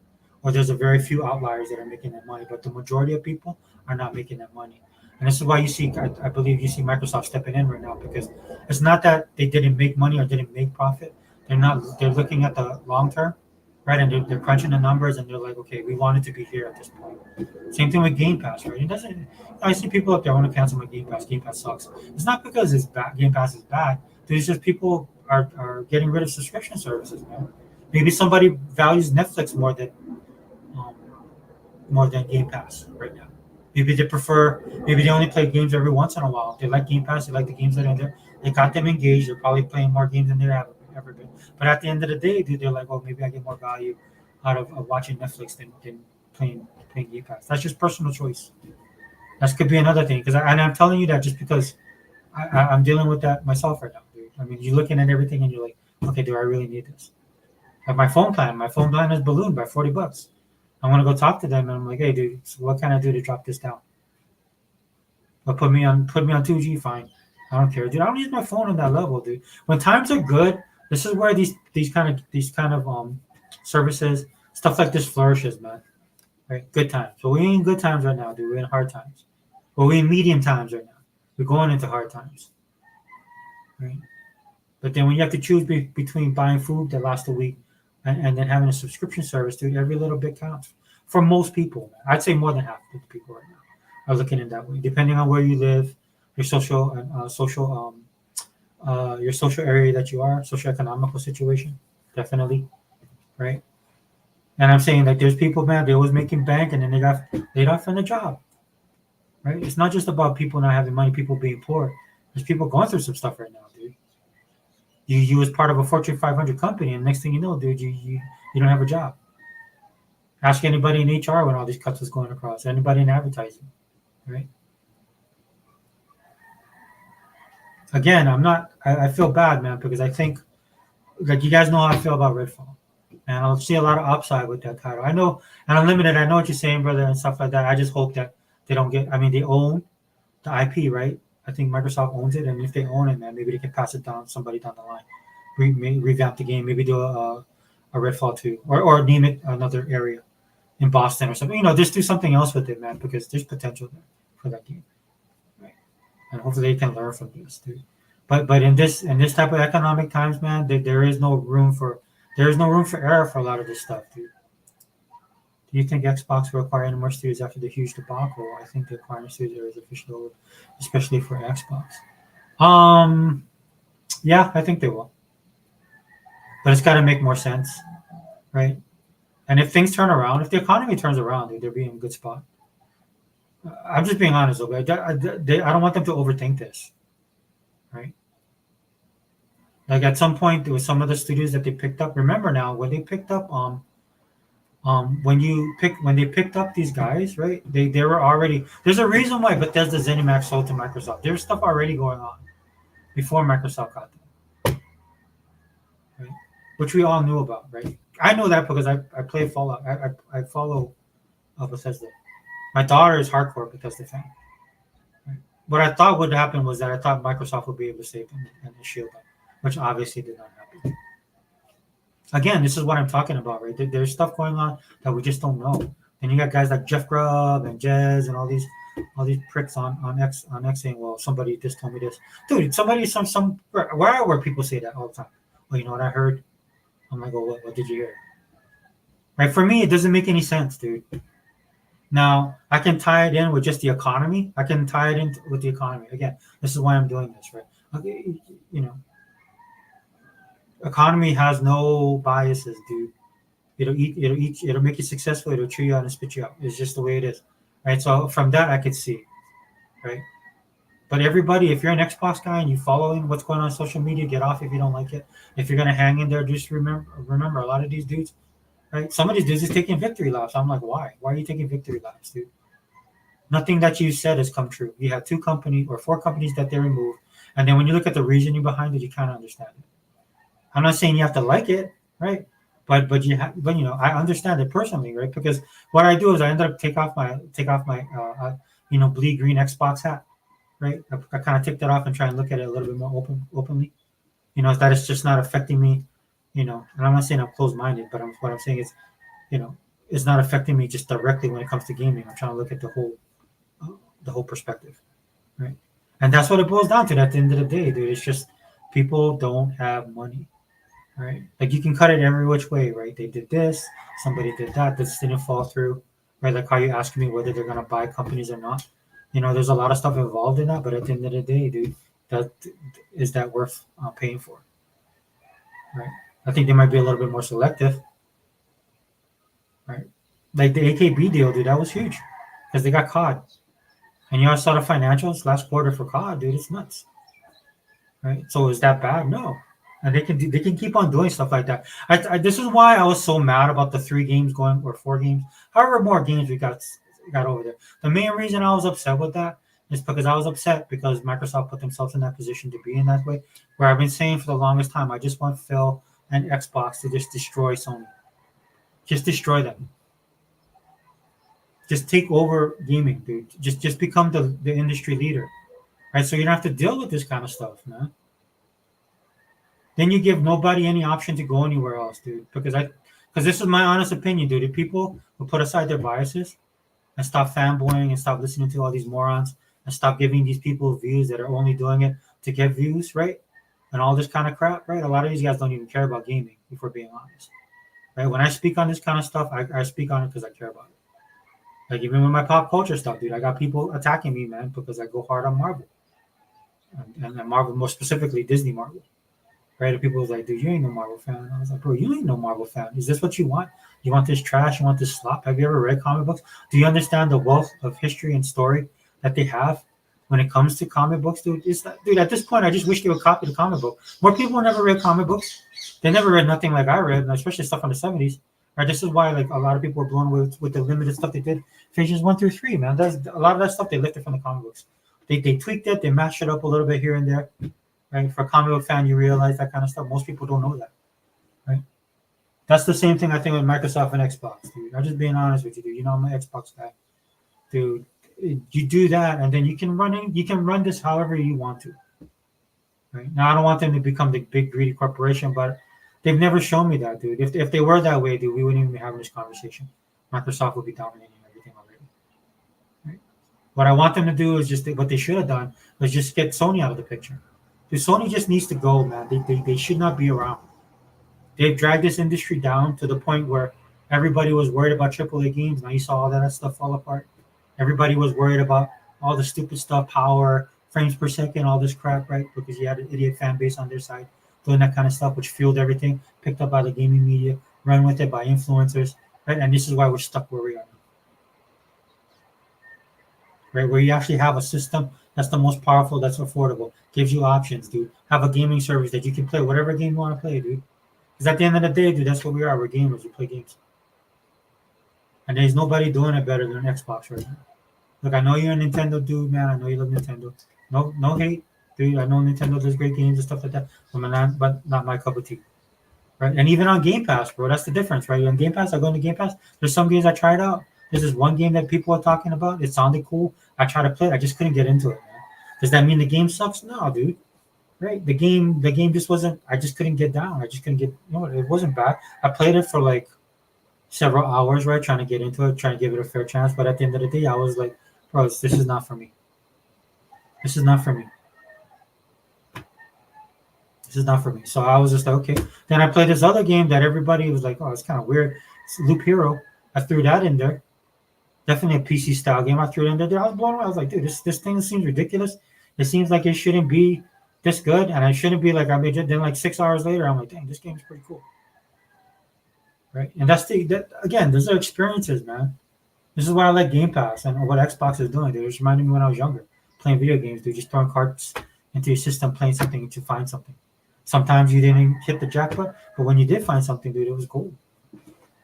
or there's a very few outliers that are making that money, but the majority of people are not making that money. And this is why you see, I believe you see Microsoft stepping in right now because it's not that they didn't make money or didn't make profit. They're not. They're looking at the long term, right? And they're crunching the numbers, and they're like, okay, we wanted to be here at this point. Same thing with Game Pass, right? It doesn't. I see people up there want to cancel my Game Pass. Game Pass sucks. It's not because it's bad. Game Pass is bad. There's just people are getting rid of subscription services, man. Maybe somebody values Netflix um, more than Game Pass right now. Maybe they prefer. Maybe they only play games every once in a while. They like Game Pass. They like the games that are there. They got them engaged. They're probably playing more games than they've ever been. But at the end of the day, dude, they're like, oh, maybe I get more value out of watching Netflix than playing Game Pass. That's just personal choice. That could be another thing. And I'm telling you that just because I'm dealing with that myself right now, dude. I mean, you're looking at everything and you're like, okay, do I really need this? Like my phone plan is ballooned by $40. I want to go talk to them, and I'm like, hey, dude, so what can I do to drop this down? But put me on 2G, fine. I don't care, dude. I don't use my phone on that level, dude. When times are good, this is where these kind of services, stuff like this flourishes, man. Right? Good times. But we ain't in good times right now, dude. We're in hard times. But we're in medium times right now. We're going into hard times. Right? But then when you have to choose between buying food that lasts a week and then having a subscription service, dude, every little bit counts. For most people, man. I'd say more than half of the people right now are looking in that way. Depending on where you live, your your social area that you are, social economical situation, definitely, right? And I'm saying like there's people, man, they was making bank and then they got laid off from the job, right? It's not just about people not having money, people being poor. There's people going through some stuff right now, dude. You was part of a Fortune 500 company, and next thing you know, dude, you don't have a job. Ask anybody in HR when all these cuts was going across. Anybody in advertising, right? Again, I'm not. I feel bad, man, because I think like you guys know how I feel about Redfall, and I'll see a lot of upside with that title. I know, and Unlimited. I know what you're saying, brother, and stuff like that. I just hope that they don't get. I mean, they own the IP, right? I think Microsoft owns it, and if they own it, man, maybe they can pass it down to somebody down the line, revamp the game, maybe do a Redfall 2, or name it another area in Boston or something. Just do something else with it, man, because there's potential there for that game, right? And hopefully they can learn from this, dude. But in this type of economic times, man, there is no room for error for a lot of this stuff, dude. Do you think Xbox will acquire any more studios after the huge debacle? I think the acquiring studios is officially over, especially for Xbox. Um, yeah, I think they will, but it's got to make more sense, right? And if things turn around, if the economy turns around, dude, they'll be in a good spot. I'm just being honest, though. I don't want them to overthink this, right? Like at some point, there was some of the studios that they picked up. Remember now, when they picked up, when they picked up these guys, right? They were already. There's a reason why Bethesda ZeniMax sold to Microsoft. There's stuff already going on before Microsoft got them, right? Which we all knew about, right? I know that because I play Fallout. I follow Bethesda. My daughter is hardcore Bethesda fan. Right? What I thought would happen was that I thought Microsoft would be able to save them and shield them, which obviously did not happen. Again, this is what I'm talking about, right? There's stuff going on that we just don't know. And you got guys like Jeff Grubb and Jez and all these pricks on X saying, well, somebody just told me this. Dude, somebody some where people say that all the time. Well, you know what I heard? I'm like, oh, what did you hear? Right? For me, it doesn't make any sense, dude. Now, I can tie it in with just the economy. I can tie it in with the economy. Again, this is why I'm doing this, right? Okay, you know, economy has no biases, dude. It'll make you successful, it'll chew you out and spit you out. It's just the way it is. Right? So from that I could see, right? But everybody, if you're an Xbox guy and you following what's going on social media, get off if you don't like it. If you're gonna hang in there, just remember a lot of these dudes, right? Some of these dudes is taking victory laps. I'm like, why? Why are you taking victory laps, dude? Nothing that you said has come true. You have 2 companies or 4 companies that they removed, and then when you look at the reasoning behind it, you kind of understand it. I'm not saying you have to like it, right? But I understand it personally, right? Because what I do is I end up take off my bleed green Xbox hat, right? I kind of take that off and try and look at it a little bit more openly. That it's just not affecting me, And I'm not saying I'm closed minded, but what I'm saying is, it's not affecting me just directly when it comes to gaming. I'm trying to look at the whole perspective, right? And that's what it boils down to. At the end of the day, dude, it's just people don't have money. Right? Like you can cut it every which way, right? They did this, somebody did that, this didn't fall through, right? Like how you asking me whether they're gonna buy companies or not. There's a lot of stuff involved in that, but at the end of the day, dude, that is that worth paying for, right? I think they might be a little bit more selective, right? Like the AKB deal, dude, that was huge because they got caught, and you all saw the financials last quarter for COD, dude, it's nuts, right? So is that bad? No. And they can keep on doing stuff like that. This is why I was so mad about the 3 games going or 4 games, however more games we got over there. The main reason I was upset with that is because I was upset because Microsoft put themselves in that position to be in that way. Where I've been saying for the longest time, I just want Phil and Xbox to just destroy Sony, just destroy them, just take over gaming, dude. Just become the industry leader, right? So you don't have to deal with this kind of stuff, man. Then you give nobody any option to go anywhere else, dude. Because this is my honest opinion, dude. If people will put aside their biases and stop fanboying and stop listening to all these morons and stop giving these people views that are only doing it to get views, right? And all this kind of crap, right? A lot of these guys don't even care about gaming, if we're being honest, right? When I speak on this kind of stuff, I speak on it because I care about it. Like even with my pop culture stuff, dude, I got people attacking me, man, because I go hard on Marvel and Marvel, more specifically Disney Marvel. Right? And people was like, dude, you ain't no Marvel fan. I was like, bro, you ain't no Marvel fan. Is this what you want? You want this trash? You want this slop? Have you ever read comic books? Do you understand the wealth of history and story that they have when it comes to comic books, dude? Dude, at this point, I just wish they would copy the comic book. More people never read comic books. They never read nothing like I read, especially stuff from the 70s. Right? This is why like a lot of people were blown away with the limited stuff they did. Phases 1 through 3, man. That's a lot of that stuff they lifted from the comic books. They tweaked it, they mashed it up a little bit here and there. Right? For a comic book fan, you realize that kind of stuff. Most people don't know that, right? That's the same thing I think with Microsoft and Xbox, dude. I'm just being honest with you, dude. I'm an Xbox guy, dude. You do that, and then you can run this however you want to, right? Now I don't want them to become the big greedy corporation, but they've never shown me that, dude. If they were that way, dude, we wouldn't even be having this conversation. Microsoft would be dominating everything already, right? What I want them to do is just what they should have done was just get Sony out of the picture. Sony just needs to go, man. They should not be around. They've dragged this industry down to the point where everybody was worried about AAA games. Now you saw all that stuff fall apart. Everybody was worried about all the stupid stuff, power, frames per second, all this crap, right? Because you had an idiot fan base on their side doing that kind of stuff, which fueled everything, picked up by the gaming media, run with it by influencers, right? And this is why we're stuck where we are, right? Where you actually have a system that's the most powerful, that's affordable, gives you options, dude. Have a gaming service that you can play whatever game you want to play, dude. Because at the end of the day, dude, that's what we are. We're gamers. We play games. And there's nobody doing it better than Xbox right now. Look, I know you're a Nintendo dude, man. I know you love Nintendo. No hate, dude. I know Nintendo does great games and stuff like that. But not my cup of tea. Right? And even on Game Pass, bro, that's the difference, right? On Game Pass, I go into Game Pass. There's some games I tried out. There's this one game that people are talking about. It sounded cool. I tried to play it. I just couldn't get into it, man. Does that mean the game sucks? No, dude. Right? The game just wasn't. I just couldn't get down. I just couldn't get. It wasn't bad. I played it for like several hours, right, trying to get into it, trying to give it a fair chance. But at the end of the day, I was like, bro, this is not for me. This is not for me. This is not for me. So I was just like, okay. Then I played this other game that everybody was like, oh, it's kind of weird. It's Loop Hero. I threw that in there. Definitely a PC style game. I threw it in there. I was blown away. I was like, dude, this thing seems ridiculous. It seems like it shouldn't be this good, and I shouldn't be like I made it. Then like 6 hours later, I'm like, dang, this game is pretty cool, right? And that's that again. Those are experiences, man. This is why I like Game Pass and what Xbox is doing, dude. It's reminding me when I was younger, playing video games, dude. Just throwing cards into your system, playing something to find something. Sometimes you didn't hit the jackpot, but when you did find something, dude, it was gold.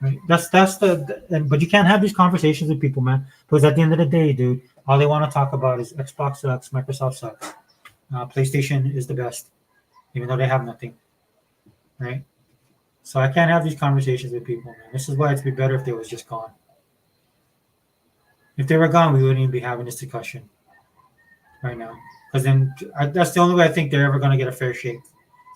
Right? But you can't have these conversations with people, man, because at the end of the day, dude, all they want to talk about is Xbox sucks, Microsoft sucks, PlayStation is the best, even though they have nothing, right? So I can't have these conversations with people, man. This is why it'd be better if they was just gone. If they were gone, we wouldn't even be having this discussion right now. Because then that's the only way I think they're ever going to get a fair shake.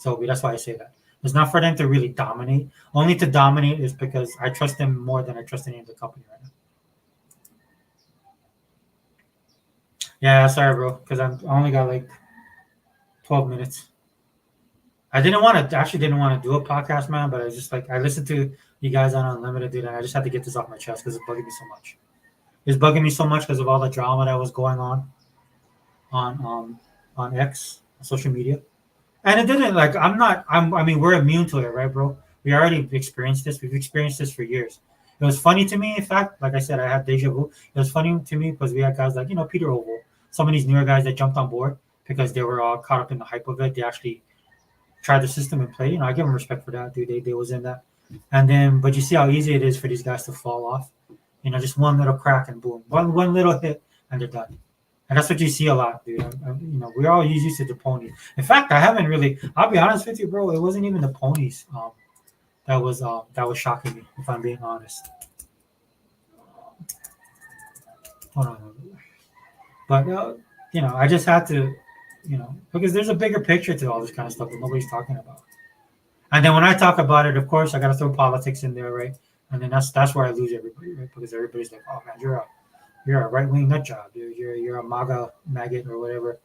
So that's why I say that. It's not for them to really dominate. Only to dominate is because I trust them more than I trust any of the company right now. Yeah, sorry, bro. Because I only got like 12 minutes. I actually didn't want to do a podcast, man. But I was just like, I listened to you guys on Unlimited, dude, and I just had to get this off my chest because it's bugging me so much. It's bugging me so much because of all the drama that was going on X, social media. And it didn't like I mean, we're immune to it, right, bro? We already experienced this. We've experienced this for years. It was funny to me, in fact, like I said, I had deja vu. It was funny to me because we had guys like, Peter Oval, some of these newer guys that jumped on board because they were all caught up in the hype of it. They actually tried the system and played. I give them respect for that, dude. They was in that. And then, but you see how easy it is for these guys to fall off. Just one little crack and boom, one little hit and they're done. And that's what you see a lot, dude. We're all used to the ponies. In fact, I haven't really. I'll be honest with you, bro. It wasn't even the ponies that was shocking me. If I'm being honest. Hold on. But I just had to, because there's a bigger picture to all this kind of stuff that nobody's talking about. And then when I talk about it, of course, I got to throw politics in there, right? And then that's where I lose everybody, right? Because everybody's like, "Oh man, you're a right wing nut job, dude. You're a MAGA maggot or whatever.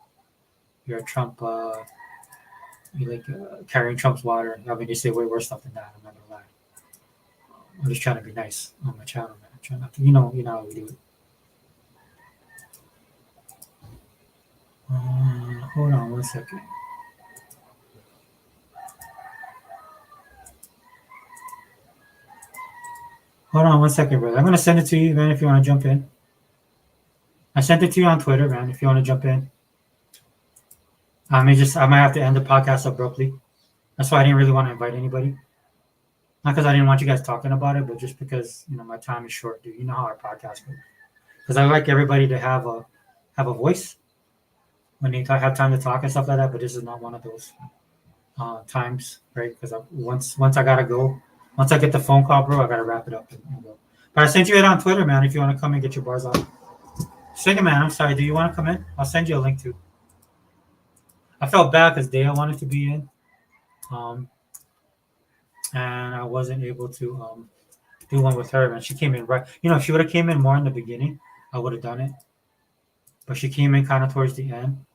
You're a Trump. You like carrying Trump's water. I mean, they say way worse stuff than that. I'm not gonna lie. I'm just trying to be nice on my channel, man. I'm trying not to, how we do it. Hold on 1 second. Hold on 1 second, brother. I'm gonna send it to you, man. If you want to jump in. I sent it to you on Twitter, man. If you want to jump in. I might have to end the podcast abruptly. That's why I didn't really want to invite anybody. Not because I didn't want you guys talking about it, but just because my time is short, dude. You know how our podcast goes. Because I like everybody to have a voice when they have time to talk and stuff like that. But this is not one of those times, right? Because once I gotta go, once I get the phone call, bro, I gotta wrap it up and go. But I sent you it on Twitter, man. If you want to come and get your bars off. Second, man. I'm sorry. Do you want to come in? I'll send you a link too. I felt bad because Dea wanted to be in, and I wasn't able to do one with her. And she came in right. If she would have came in more in the beginning, I would have done it. But she came in kind of towards the end.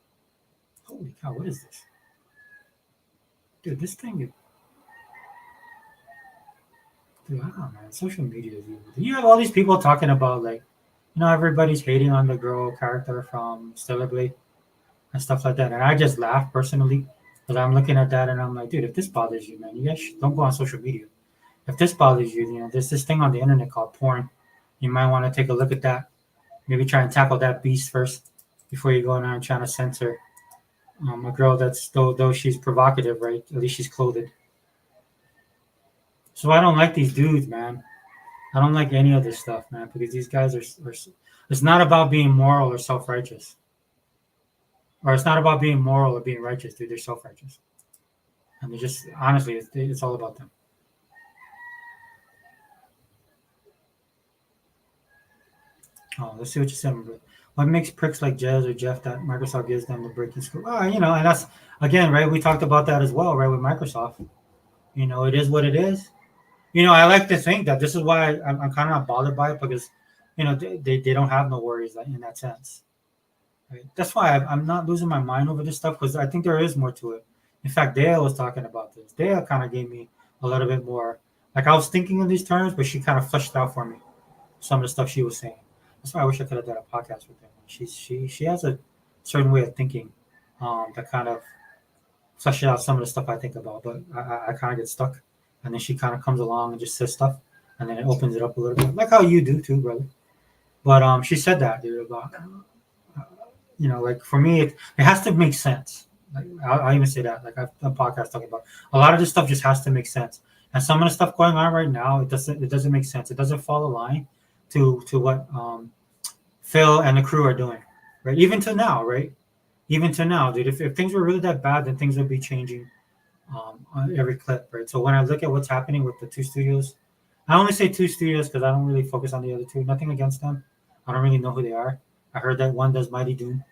Holy cow! What is this, dude? This thing is. Dude, I don't know, man. Social media is evil. You have all these people talking about everybody's hating on the girl character from Stellar Blade and stuff like that. And I just laugh personally because I'm looking at that and I'm like, dude, if this bothers you, man, you guys don't go on social media. If this bothers you, there's this thing on the internet called porn. You might want to take a look at that. Maybe try and tackle that beast first before you go on and trying to censor a girl that's, though she's provocative, right? At least she's clothed. So I don't like these dudes, man. I don't like any of this stuff, man, because these guys are it's not about being moral or self-righteous. Or it's not about being moral or being righteous, dude. They're self-righteous. And they're just, honestly, it's all about them. Oh, let's see what you said. What makes pricks like Jez or Jeff that Microsoft gives them the breaking score? And that's, again, right, we talked about that as well, right, with Microsoft. It is what it is. I like to think that this is why I'm kind of not bothered by it because, they don't have no worries in that sense. Right? That's why I'm not losing my mind over this stuff because I think there is more to it. In fact, Dea was talking about this. Dea kind of gave me a little bit more. Like I was thinking in these terms, but she kind of fleshed out for me some of the stuff she was saying. That's why I wish I could have done a podcast with her. She has a certain way of thinking that kind of fleshes out some of the stuff I think about, but I kind of get stuck, and then she kind of comes along and just says stuff, and then it opens it up a little bit, like how you do too, brother. But she said that, dude, about like for me, it has to make sense. Like I even say that, like I've a podcast talking about a lot of this stuff just has to make sense. And some of the stuff going on right now, it doesn't make sense. It doesn't follow line to what Phil and the crew are doing, right? Even to now, right? Even to now, dude. If things were really that bad, then things would be changing on every clip, right? So when I look at what's happening with the two studios, I only say two studios because I don't really focus on the other two. Nothing against them. I don't really know who they are. I heard that one does Mighty Doom,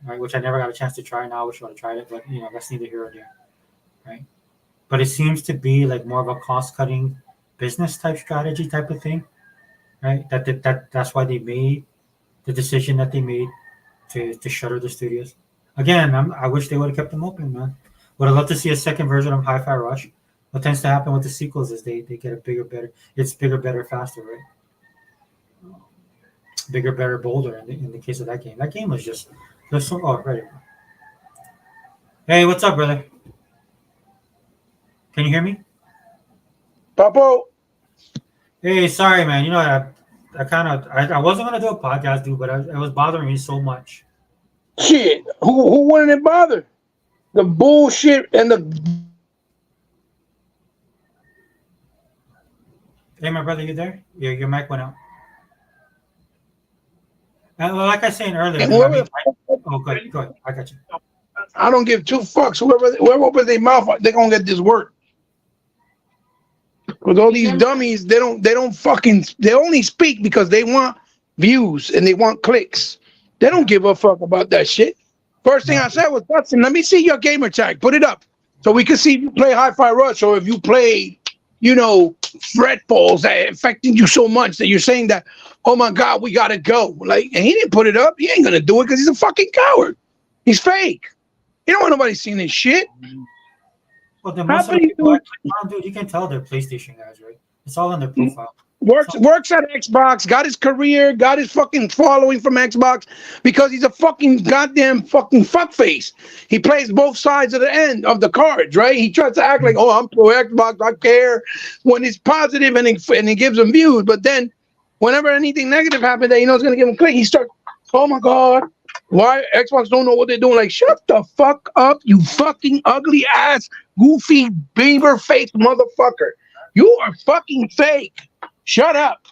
right? Which I never got a chance to try. Now I wish I would have tried it, but that's neither here nor there, right? But it seems to be like more of a cost-cutting business type strategy type of thing, right? That's why they made the decision that they made to shutter the studios. Again, I wish they would have kept them open, man. Would have loved to see a second version of Hi-Fi Rush. What tends to happen with the sequels is they get a bigger, better. It's bigger, better, faster, right? Bigger, better, bolder. In the case of that game was just there's so. Oh, right. Hey, what's up, brother? Can you hear me? Papo, Hey, sorry, man. I wasn't gonna do a podcast, dude, but it was bothering me so much. shit. Who wouldn't it bother? The bullshit and the Hey, my brother, you there? Your mic went out. Well, like I was saying earlier, dude. I whoever mean, the oh, go ahead. I got you. I don't give two fucks. Whoever opens their mouth, they gonna get this work. Because all these dummies, they only speak because they want views and they want clicks. They don't give a fuck about that shit. First thing I said was, Dustin, let me see your gamer tag. Put it up so we can see if you play Hi-Fi Rush or if you play, fretballs that affecting you so much that you're saying that, oh my God, we gotta go. Like, and he didn't put it up. He ain't gonna do it because he's a fucking coward. He's fake. You don't want nobody seeing this shit. Well, then most of the people, dude, you can tell they're PlayStation guys, right? It's all on their profile. Works at Xbox, got his career, got his fucking following from Xbox because he's a fucking goddamn fucking fuckface. He plays both sides of the end of the cards, right? He tries to act like, oh, I'm pro Xbox, I care, when it's positive and he gives them views. But then whenever anything negative happens that he knows is going to give him click, he starts, oh my God, why Xbox don't know what they're doing? Like, shut the fuck up, you fucking ugly ass, goofy, beaver face motherfucker. You are fucking fake. Shut up.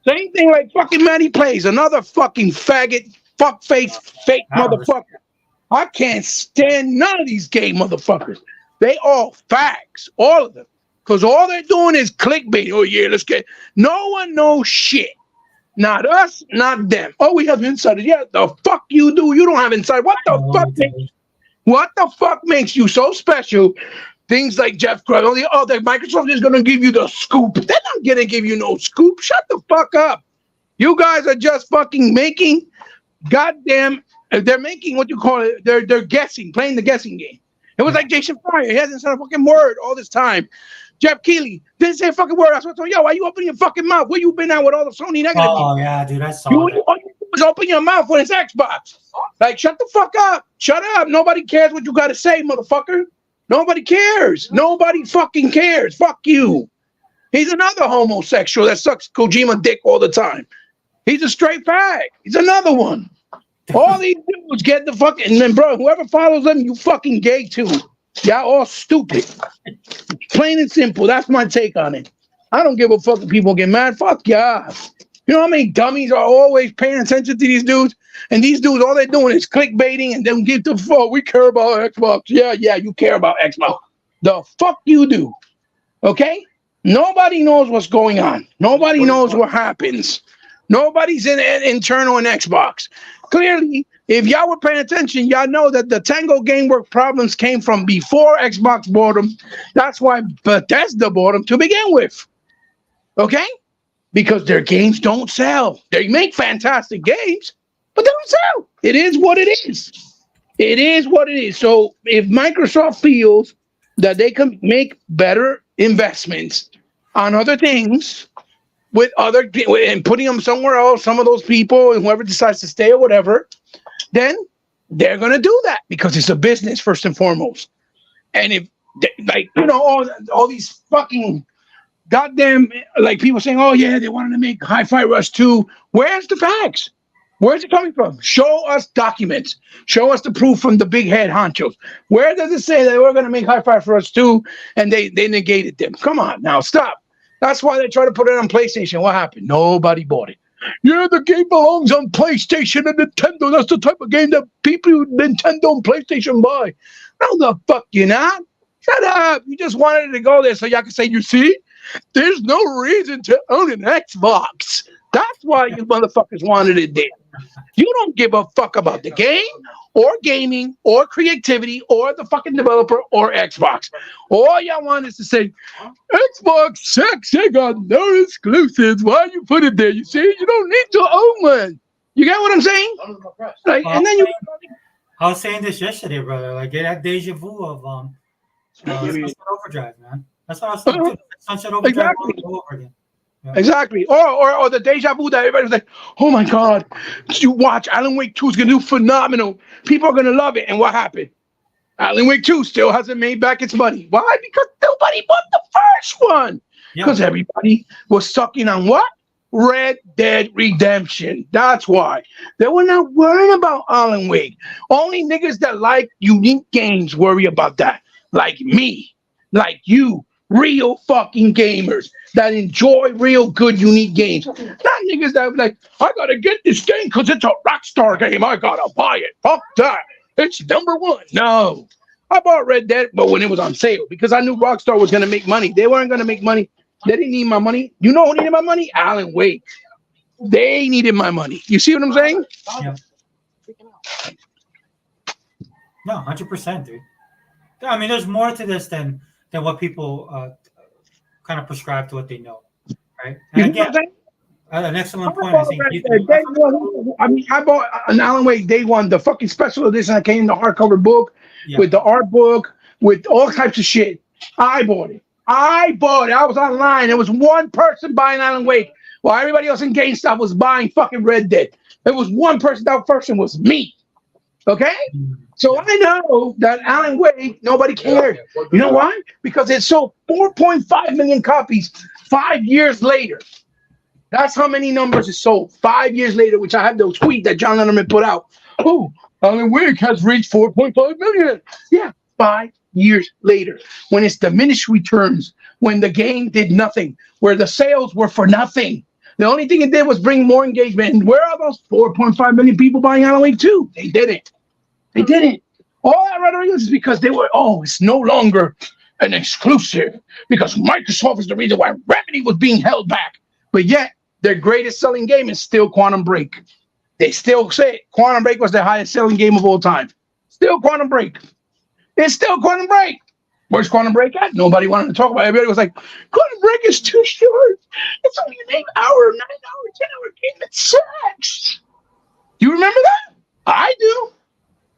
Same thing like fucking Matty Plays, another fucking faggot, fuckface, fake motherfucker. I can't stand none of these gay motherfuckers. They all fags, all of them. Because all they're doing is clickbait. Oh yeah, let's get. No one knows shit. Not us, not them. Oh, we have insiders. Yeah, the fuck you do. You don't have inside. What the fuck makes you so special? Things like Jeff Grubb, that Microsoft is going to give you the scoop. They're not going to give you no scoop. Shut the fuck up. You guys are just fucking making goddamn, they're making what you call it, they're guessing, playing the guessing game. It was like Jason Fryer. He hasn't said a fucking word all this time. Jeff Keighley didn't say a fucking word. I was like, yo, why you opening your fucking mouth? Where you been at with all the Sony negative? Oh, yeah, dude, I saw that. All you do is open your mouth when it's Xbox. Like, shut the fuck up. Shut up. Nobody cares what you got to say, motherfucker. Nobody cares. Nobody fucking cares. Fuck you. He's another homosexual that sucks Kojima dick all the time. He's a straight fag. He's another one. All these dudes get the fucking, and then, bro, whoever follows them, you fucking gay too. Y'all all stupid. Plain and simple. That's my take on it. I don't give a fuck if people get mad. Fuck yeah. You know how many dummies are always paying attention to these dudes? And these dudes, all they're doing is clickbaiting and then give the fuck. We care about Xbox. Yeah, you care about Xbox. The fuck you do. Okay? Nobody knows what's going on. Nobody knows what happens. Nobody's internal in Xbox. Clearly, If y'all were paying attention, y'all know that the Tango GameWorks problems came from before Xbox bought them. That's why Bethesda bought them to begin with. Okay? Because their games don't sell. They make fantastic games, but they don't sell. It is what it is. It is what it is. So if Microsoft feels that they can make better investments on other things with other and putting them somewhere else, some of those people and whoever decides to stay or whatever, then they're going to do that because it's a business first and foremost. And if, like, you know, all these fucking goddamn, like, people saying, oh yeah, they wanted to make Hi-Fi Rush 2. Where's the facts? Where's it coming from? Show us documents. Show us the proof from the big head honchos. Where does it say that we're going to make Hi-Fi Rush 2 and they negated them? Come on now, stop. That's why they try to put it on PlayStation. What happened? Nobody bought it. Yeah, the game belongs on PlayStation and Nintendo. That's the type of game that people with Nintendo and PlayStation buy. No, the fuck you're not. Shut up. You just wanted it to go there so y'all can say, you see, there's no reason to own an Xbox. That's why you motherfuckers wanted it there. You don't give a fuck about the game or gaming or creativity or the fucking developer or Xbox. All y'all want is to say, Xbox sucks. They got no exclusives. Why you put it there? You see, you don't need to own one. You get what I'm saying? Like, and then you. I was saying this yesterday, brother. Like, get that deja vu of Sunset Overdrive, man. That's what I was saying. Sunset Overdrive all over again. Yeah. Exactly. Or the deja vu that everybody's like, oh my God, you watch Alan Wake 2 is going to do phenomenal. People are going to love it. And what happened? Alan Wake 2 still hasn't made back its money. Why? Because nobody bought the first one. Because everybody was sucking on what? Red Dead Redemption. That's why. They were not worrying about Alan Wake. Only niggas that like unique games worry about that. Like me. Like you. Real fucking gamers that enjoy real good unique games. Not niggas that be like, I gotta get this game because it's a Rockstar game. I gotta buy it. Fuck that. It's #1. No. I bought Red Dead, but when it was on sale, because I knew Rockstar was gonna make money. They weren't gonna make money. They didn't need my money. You know who needed my money? Alan Wake. They needed my money. You see what I'm saying? Yeah. No, 100%, dude. I mean, there's more to this than what people kind of prescribe to what they know, right? And again, an excellent point. I think I bought an Alan Wake day one, the fucking special edition that came in the hardcover book with the art book, with all types of shit. I bought it. I was online. There was one person buying Alan Wake while everybody else in GameStop was buying fucking Red Dead. There was one person. That person was me. Okay? So I know that Alan Wake, nobody cared. You know why? Because it sold 4.5 million copies 5 years later. That's how many numbers it sold 5 years later, which I have the tweet that John Letterman put out. Oh, Alan Wake has reached 4.5 million. Yeah, 5 years later, when it's diminished returns, when the game did nothing, where the sales were for nothing. The only thing it did was bring more engagement. And where are those 4.5 million people buying Alan Wake 2? They didn't. They didn't. All that rhetoric is because they were, it's no longer an exclusive because Microsoft is the reason why Remedy was being held back. But yet, their greatest selling game is still Quantum Break. They still say Quantum Break was their highest selling game of all time. Still Quantum Break. It's still Quantum Break. Where's Quantum Break at? Nobody wanted to talk about it. Everybody was like, Quantum Break is too short. It's only an 8-hour, 9-hour, 10-hour game that sucks. Do you remember that? I do.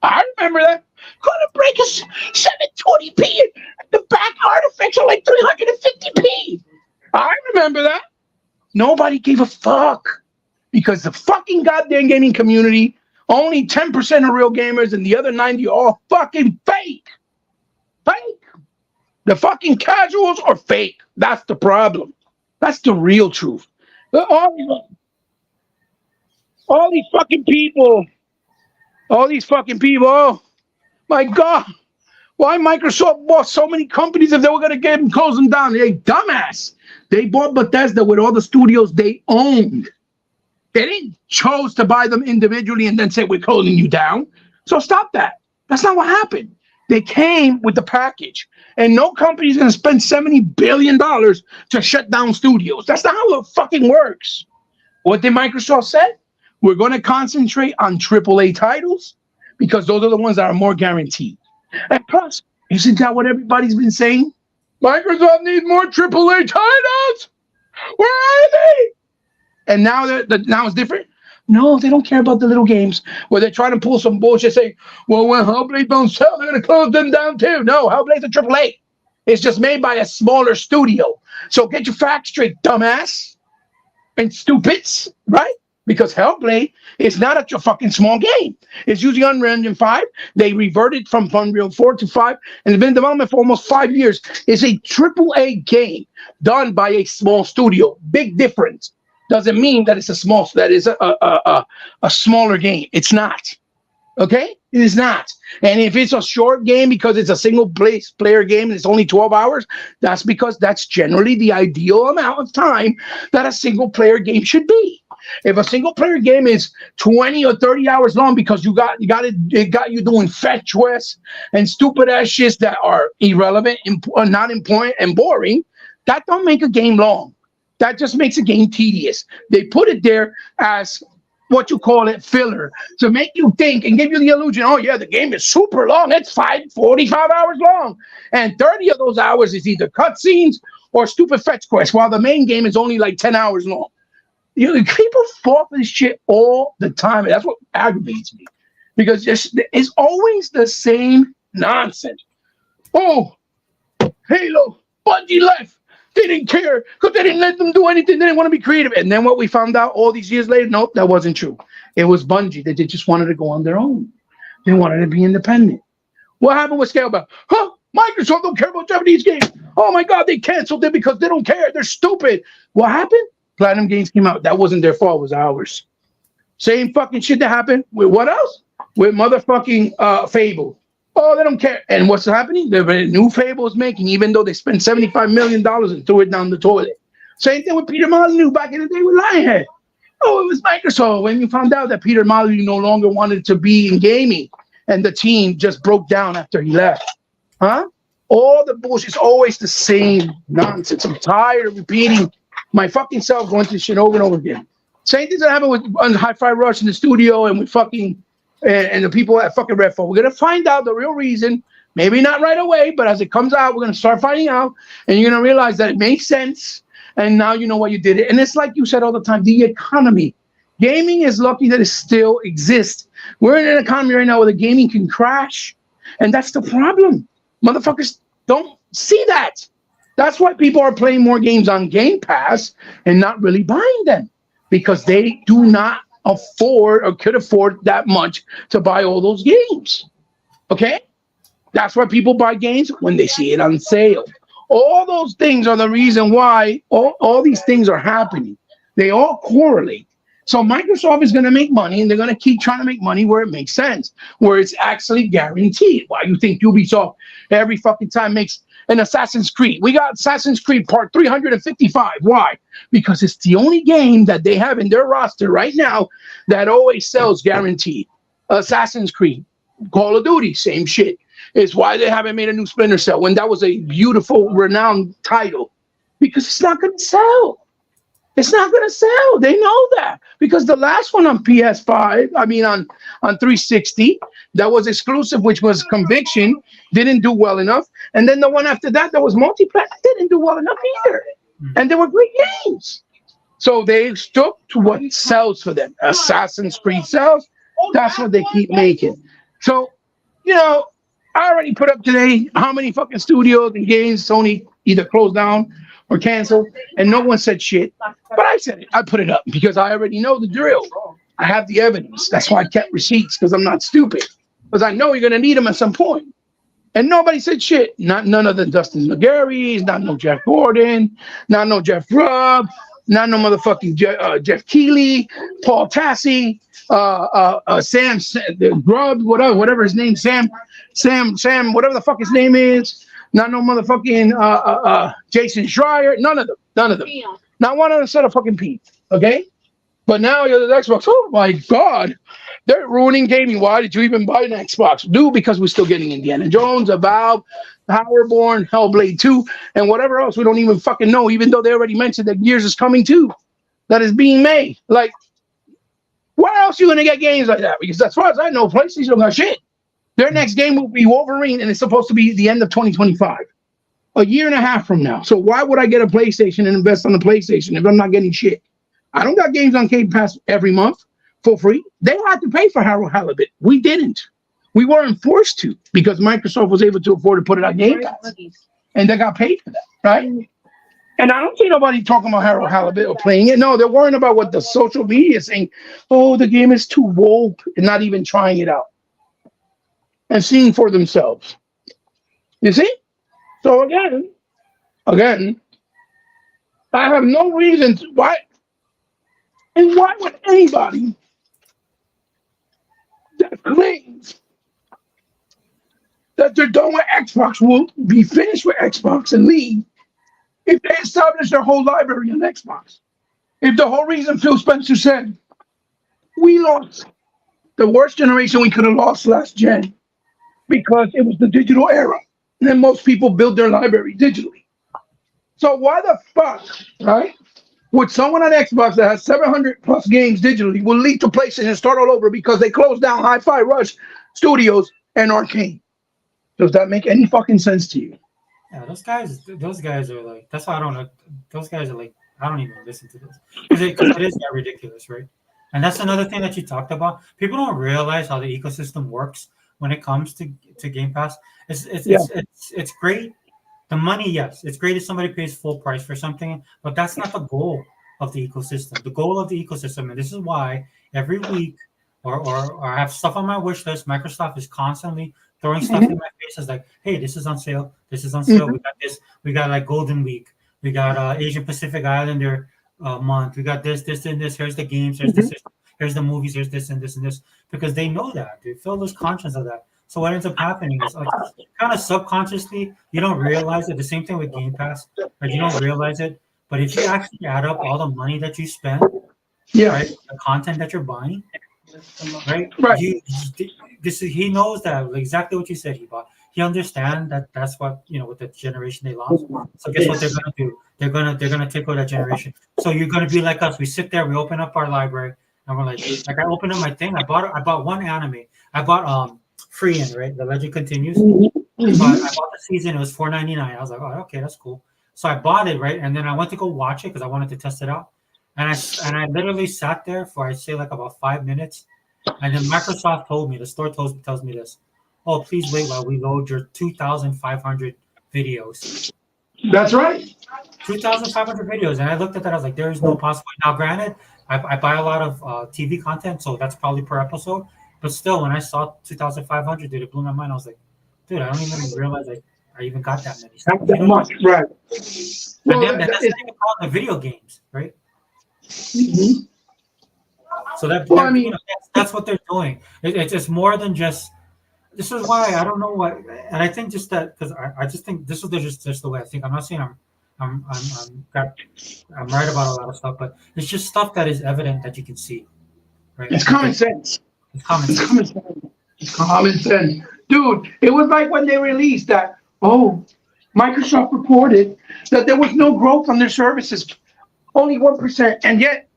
I remember that. Quantum Break is 720p and the back artifacts are like 350p. I remember that. Nobody gave a fuck because the fucking goddamn gaming community, only 10% are real gamers and the other 90 are all fucking fake. Fake. The fucking casuals are fake. That's the problem. That's the real truth. All these fucking people. All these fucking people, oh my God. Why Microsoft bought so many companies if they were going to close them down? They dumbass. They bought Bethesda with all the studios they owned. They didn't chose to buy them individually and then say, we're closing you down. So stop that. That's not what happened. They came with the package. And no company is going to spend $70 billion to shut down studios. That's not how it fucking works. What did Microsoft say? We're going to concentrate on AAA titles because those are the ones that are more guaranteed. And plus, isn't that what everybody's been saying? Microsoft needs more AAA titles. Where are they? And now now it's different. No, they don't care about the little games where they're trying to pull some bullshit saying, well, when Hellblade don't sell, they're going to close them down too. No, Hellblade's a AAA. It's just made by a smaller studio. So get your facts straight, dumbass and stupids, right? Because Hellblade is not a fucking small game. It's using Unreal Engine 5. They reverted from Unreal 4 to 5, and it's been in development for almost 5 years. It's a AAA game done by a small studio. Big difference. Doesn't mean that it's a smaller game. It's not. Okay? It is not. And if it's a short game because it's a single player game and it's only 12 hours, that's because that's generally the ideal amount of time that a single player game should be. If a single player game is 20 or 30 hours long because it got you doing fetch quests and stupid ass shits that are irrelevant, not important, and boring, that don't make a game long. That just makes a game tedious. They put it there as what you call it, filler, to make you think and give you the illusion, oh yeah, the game is super long. It's 45 hours long. And 30 of those hours is either cutscenes or stupid fetch quests, while the main game is only like 10 hours long. People fall for this shit all the time. And that's what aggravates me. Because it's always the same nonsense. Oh, Halo, Bungie left. They didn't care because they didn't let them do anything. They didn't want to be creative. And then what we found out all these years later, nope, that wasn't true. It was Bungie that they just wanted to go on their own. They wanted to be independent. What happened with Scalebound? Huh? Microsoft don't care about Japanese games. Oh my God, they canceled it because they don't care. They're stupid. What happened? Platinum Games came out. That wasn't their fault. It was ours. Same fucking shit that happened with what else? With motherfucking Fable. Oh, they don't care. And what's happening? The new Fable is making, even though they spent $75 million and threw it down the toilet. Same thing with Peter Molyneux back in the day with Lionhead. Oh, it was Microsoft. When you found out that Peter Molyneux no longer wanted to be in gaming and the team just broke down after he left. Huh? All the bullshit's always the same nonsense. I'm tired of repeating my fucking self going through shit over and over again. Same things that happened with Hi-Fi Rush in the studio and with fucking and the people at fucking Redfall. We're gonna find out the real reason. Maybe not right away, but as it comes out, we're gonna start finding out, and you're gonna realize that it makes sense. And now you know why you did it. And it's like you said all the time: the economy. Gaming is lucky that it still exists. We're in an economy right now where the gaming can crash, and that's the problem. Motherfuckers don't see that. That's why people are playing more games on Game Pass and not really buying them, because they do not afford or could afford that much to buy all those games. Okay? That's why people buy games when they see it on sale. All those things are the reason why all these things are happening. They all correlate. So Microsoft is going to make money, and they're going to keep trying to make money where it makes sense, where it's actually guaranteed. Why you think Ubisoft every fucking time makes an Assassin's Creed? We got Assassin's Creed Part 355. Why? Because it's the only game that they have in their roster right now that always sells guaranteed. Assassin's Creed, Call of Duty, same shit. It's why they haven't made a new Splinter Cell when that was a beautiful, renowned title. Because it's not going to sell. It's not going to sell. They know that. Because the last one on PS5, I mean on 360, that was exclusive, which was Conviction, didn't do well enough. And then the one after that was multiplayer, didn't do well enough either. And they were great games. So they stuck to what sells for them. Assassin's Creed sells. That's what they keep making. So, you know, I already put up today how many fucking studios and games Sony either closed down or canceled, and no one said shit. But I said it. I put it up because I already know the drill. I have the evidence. That's why I kept receipts, because I'm not stupid. Because I know you're going to need them at some point. And nobody said shit. None of the Dustin McGarry's, not no Jeff Gordon, not no Jeff Grubb, not no motherfucking Jeff Keighley, Paul Tassi, Sam Grubb, whatever his name, Sam, whatever the fuck his name is. Not no motherfucking Jason Schreier. None of them. Not one of them said a fucking P. Okay? But now you're the Xbox. Oh my God. They're ruining gaming. Why did you even buy an Xbox? Do because we're still getting Indiana Jones, Avowed, Powerborn, Hellblade 2, and whatever else we don't even fucking know, even though they already mentioned that Gears is coming too. That is being made. Like, Where else are you gonna get games like that? Because as far as I know, PlayStation don't got shit. Their next game will be Wolverine, and it's supposed to be the end of 2025, a year and a half from now. So why would I get a PlayStation and invest on the PlayStation if I'm not getting shit? I don't got games on Game Pass every month for free. They had to pay for Harold Halibut. We didn't. We weren't forced to because Microsoft was able to afford to put it on Game Pass, and they got paid for that, right? And I don't see nobody talking about Harold Halibut or playing it. No, they're worrying about what the social media is saying. Oh, the game is too woke, and not even trying it out and seeing for themselves. You see? So again, I have no reason to why. And why would anybody that claims that they're done with Xbox will be finished with Xbox and leave if they establish their whole library on Xbox? If the whole reason Phil Spencer said we lost the worst generation we could have lost last gen because it was the digital era, and then most people build their library digitally. So why the fuck, right? Would someone on Xbox that has 700 plus games digitally will lead to PlayStation and start all over because they closed down Hi-Fi Rush Studios and Arcane? Does that make any fucking sense to you? Yeah, those guys are like, that's why I don't know. Those guys are like, I don't even listen to this because it is that ridiculous, right? And that's another thing that you talked about. People don't realize how the ecosystem works when it comes to Game Pass. It's great. The money, yes, it's great if somebody pays full price for something, but that's not the goal of the ecosystem. The goal of the ecosystem, and this is why every week or I have stuff on my wish list, Microsoft is constantly throwing stuff in my face as like, hey, this is on sale. This is on sale. We got this. We got like Golden Week. We got Asian Pacific Islander month. We got this, and this. Here's the games. Here's this. Here's the movies. Here's this and this and this. Because they know that. They feel this conscience of that. So what ends up happening is kind of subconsciously, you don't realize it. The same thing with Game Pass, right? You don't realize it. But if you actually add up all the money that you spend, right, the content that you're buying, right? He knows that exactly what you said. He understands that that's what with the generation they lost. So guess what they're gonna do? They're gonna take over that generation. So you're gonna be like us. We sit there, we open up our library, and we're like I opened up my thing. I bought one anime. I bought Freeing, right? The Legend Continues. So I bought the season. It was $4.99. I was like, oh, okay, that's cool. So I bought it, right? And then I went to go watch it because I wanted to test it out. And I literally sat there for I'd say like about 5 minutes. And then Microsoft told me, the store tells me this. Oh, please wait while we load your 2,500 videos. That's right. 2,500 videos. And I looked at that. I was like, there is no possible. Now, granted, I buy a lot of TV content, so that's probably per episode. But still, when I saw 2,500, dude, it blew my mind. I was like, dude, I don't even realize I even got that many. Not that much, right? Well, that's not even called the video games, right? Mm-hmm. So that's what they're doing. It's just more than just. This is why I don't know what, and I think just that because I just think this is just the way I think. I'm not saying I'm right about a lot of stuff, but it's just stuff that is evident that you can see, right? It's common sense. It's common sense. It's common sense. Dude, it was like when they released that, Microsoft reported that there was no growth on their services, only 1%, and yet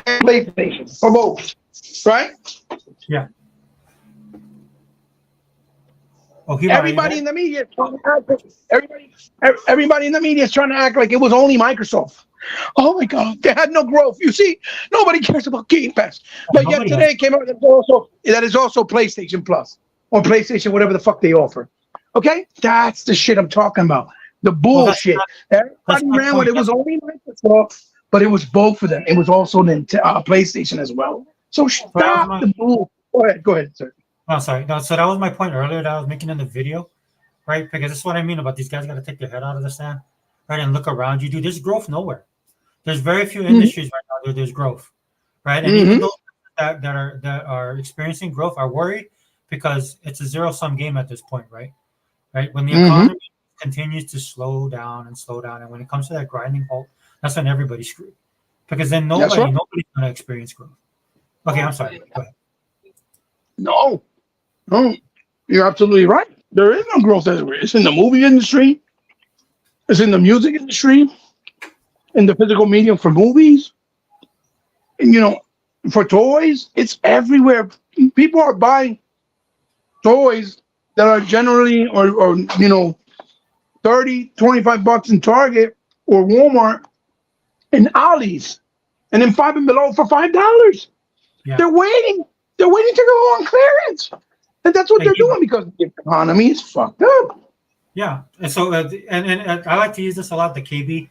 PlayStation for both, right? Yeah. Everybody in the media is trying to act, everybody in the media is trying to act like it was only Microsoft. Oh my God, they had no growth. You see, nobody cares about Game Pass. But yet today it came out that is also PlayStation Plus or PlayStation, whatever the fuck they offer. Okay, that's the shit I'm talking about. The bullshit. Everybody ran with it. Was only Microsoft, but it was both of them. It was also PlayStation as well. So stop the bull. Go ahead, sir. Oh, sorry. No, so that was my point earlier that I was making in the video, right? Because that's what I mean about these guys got to take their head out of the sand, right, and look around you. Dude, there's growth nowhere. There's very few industries right now where there's growth, right? And even those that are experiencing growth are worried because it's a zero-sum game at this point, right? Right? When the economy continues to slow down, and when it comes to that grinding halt, that's when everybody's screwed. Because then nobody's going to experience growth. Okay, I'm sorry. Go ahead. No, you're absolutely right. There is no growth everywhere. It's in the movie industry. It's in the music industry. In the physical medium for movies. you know, for toys, it's everywhere. People are buying toys that are generally or 30, 25 bucks in Target or Walmart and Ollie's, and then five and below for $5. Yeah. They're waiting. They're waiting to go on clearance, and that's what Hey, they're doing because the economy is fucked up. yeah. And so, I like to use this a lot. The KB,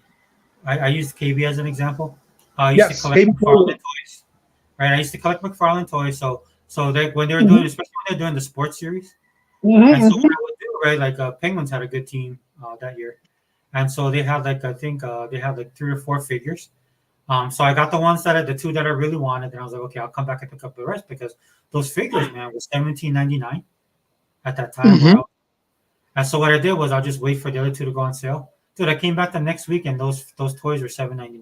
I use KB as an example. I used to Yes, collect baby. McFarlane toys, right? I used to collect McFarlane toys. So when they were doing, especially when they're doing the sports series, and so what I would do, right? Like Penguins had a good team that year, and so they had like I think they had like 3 or 4 figures. So I got the ones that are the two that I really wanted, and I was like, okay, I'll come back and pick up the rest because those figures, man, was 17.99 at that time. Mm-hmm. And so what I did was I'll just wait for the other two to go on sale. Dude, I came back the next week and those toys were 7.99.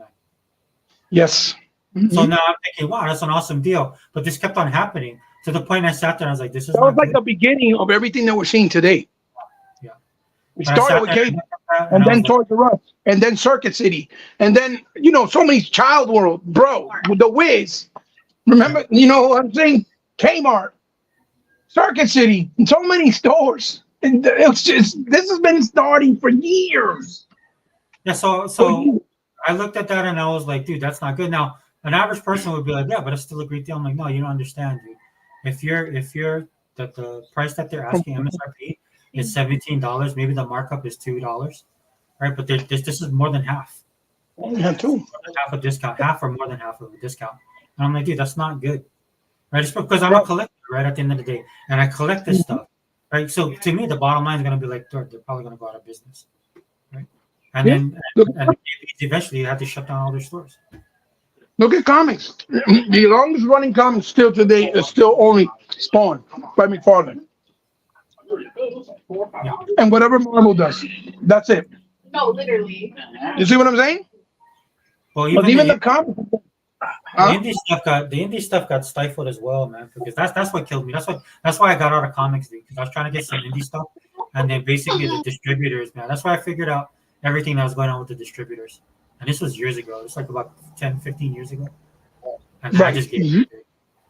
Yes. So Mm-hmm. now I'm thinking, wow, that's an awesome deal. But this kept on happening to the point I sat there and I was like, this is That was not like good. the beginning of everything that we're seeing today. Yeah. We But I started sat with there cable, and and I was then like, Toys R Us, and then Circuit City, and then so many Child World, bro, with the Wiz. Remember, what I'm saying? Kmart, Circuit City, and so many stores. And it's just this has been starting for years. yeah, so For so years. I looked at that and I was like, dude, that's not good. Now, an average person would be like, yeah, but it's still a great deal. I'm like, no, you don't understand, dude. If you're that the price that they're asking MSRP is $17, maybe the markup is $2, right? But this is more than half, Yeah, too. more than half a discount, half or more than half of a discount. And I'm like, dude, that's not good, right? Just because I'm a Right. collector, right? At the end of the day, and I collect this stuff, right? So to me, the bottom line is gonna be like, they're probably gonna go out of business, right? And Yeah. then Look, and eventually you have to shut down all their stores. look at comics. The longest running comic still today is still only Spawn by McFarlane. Yeah. And whatever Marvel does. That's it. No, literally. You see what I'm saying? Well, But even even the the comic, The huh? indie stuff got stifled as well, man. Because that's what killed me. That's why I got out of comics, dude. Because I was trying to get some indie stuff, and then basically the distributors, man. That's why I figured out everything that was going on with the distributors. And this was years ago. It's like about 10, 15 years ago. And I Right. just gave Mhm. up, dude.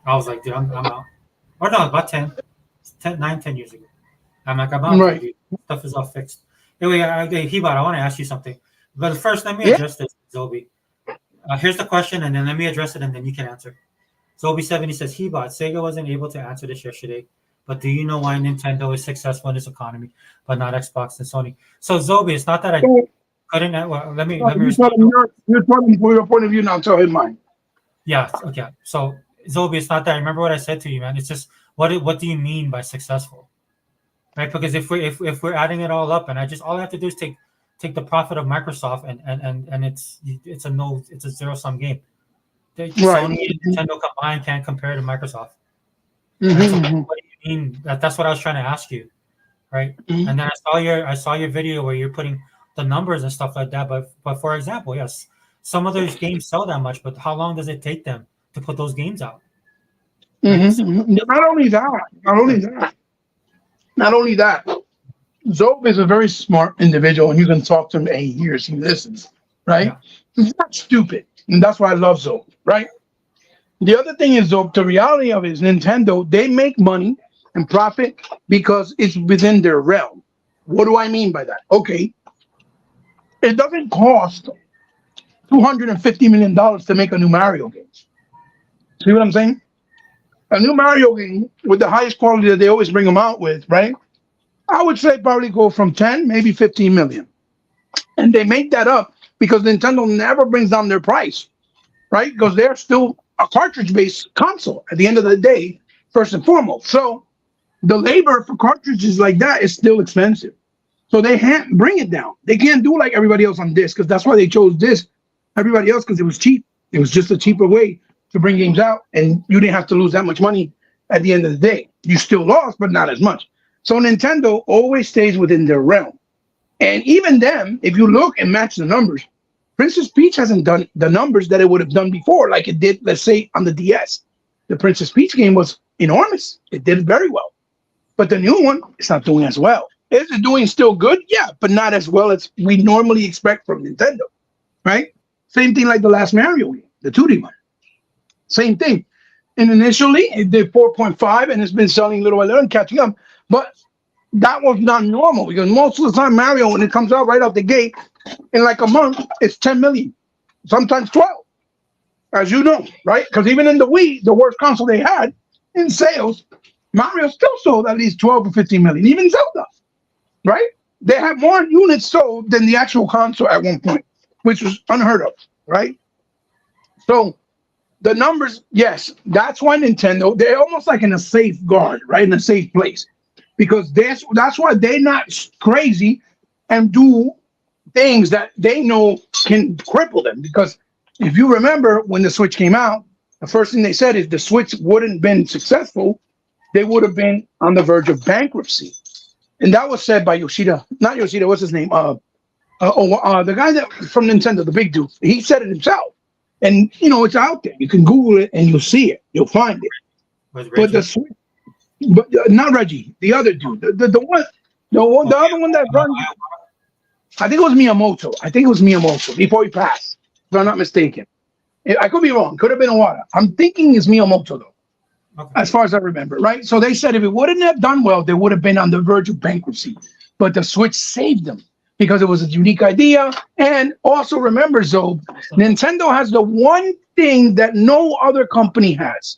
I was like, dude, I'm out. Or no, about 9, 10 years ago. I'm like, I'm out, Right. dude. Stuff is all fixed. Anyway, Hibot, I want to ask you something. But first, let me Yeah. address this, Zobi. Here's the question, and then let me address it, and then you can answer. Zobi70 says, Hebot, Sega wasn't able to answer this yesterday, but do you know why Nintendo is successful in this economy, but not Xbox and Sony? So Zobi, it's not that I So, couldn't. Well, let me you tell respond. him you're telling him from your point of view now. Tell him mine. Yeah, okay. So Zobi, it's not that. Remember what I said to you, man. It's just what do you mean by successful, right? Because if we're adding it all up, and all I have to do is take the profit of Microsoft, and it's a zero sum game. Right. Sony and Nintendo combined can't compare to Microsoft. Right? So Mm-hmm. what do you mean? That's what I was trying to ask you, right? Mhm. And then I saw your video where you're putting the numbers and stuff like that. But for example, yes, some of those games sell that much, but how long does it take them to put those games out? Right? So Mm-hmm. Not only that, not only that, not only that. Zob is a very smart individual, and you can talk to him. And he hears, he listens. Right? yeah, He's not stupid, and that's why I love Zob. Right? The other thing is, though, the reality of it is Nintendo, they make money and profit because it's within their realm. What do I mean by that? Okay, it doesn't cost $250 million to make a new Mario game. See what I'm saying? A new Mario game with the highest quality that they always bring them out with, right? I would say probably go from 10, maybe 15 million. And they make that up because Nintendo never brings down their price, right? Because they're still a cartridge-based console at the end of the day, first and foremost. So the labor for cartridges like that is still expensive. So they can't bring it down. They can't do like everybody else on disc because that's why they chose disc. Everybody else because it was cheap. It was just a cheaper way to bring games out, and you didn't have to lose that much money at the end of the day. You still lost, but not as much. So Nintendo always stays within their realm. And even them, if you look and match the numbers, Princess Peach hasn't done the numbers that it would have done before, like it did, let's say, on the DS. The Princess Peach game was enormous. It did very well. But the new one, it's not doing as well. Is it doing still good? Yeah, but not as well as we normally expect from Nintendo, right? Same thing like the last Mario game, the 2D one. same thing. And initially, it did 4.5, and it's been selling little by little and catching up. But that was not normal because most of the time, Mario, when it comes out right out the gate, in like a month, it's 10 million, sometimes 12, as you know, right? Because even in the Wii, the worst console they had in sales, Mario still sold at least 12 or 15 million, even Zelda, right? They had more units sold than the actual console at one point, which was unheard of, right? So the numbers, yes, that's why Nintendo, they're almost like in a safeguard, right? In a safe place. Because that's why they're not crazy and do things that they know can cripple them. Because if you remember when the Switch came out, the first thing they said is the Switch wouldn't have been successful. They would have been on the verge of bankruptcy. And that was said by Yoshida, not Yoshida, what's his name? The guy that from Nintendo, the big dude. He said it himself. And, you know, it's out there. You can Google it and you'll see it. You'll find it. But the Switch, but not Reggie, the other dude, the other one that runs. I think it was Miyamoto. I think it was Miyamoto before he passed, if I'm not mistaken. I could be wrong. Could have been Iwata. I'm thinking it's Miyamoto though, as far as I remember, right? So they said if it wouldn't have done well, they would have been on the verge of bankruptcy. But the Switch saved them because it was a unique idea. And also remember, Zob, Nintendo has the one thing that no other company has.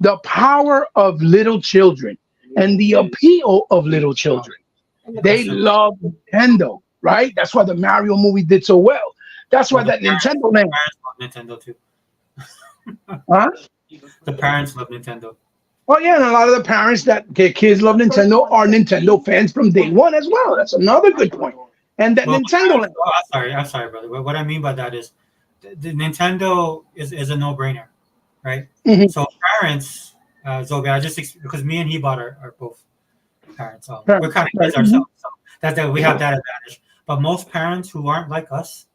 The power of little children and the appeal of little children. They love Nintendo, right? That's why the Mario movie did so well. That's why that Nintendo land. Nintendo too. Huh? The parents love Nintendo. Oh yeah, and a lot of the parents that their kids love Nintendo are Nintendo fans from day one as well. That's another good point. And that Nintendo land. I'm sorry, brother. What I mean by that is, the Nintendo is a no-brainer, right? Mhm. So parents, Zobi, because me and he bought are both parents. So we're kind of kids ourselves. So that we have that advantage. But most parents who aren't like us,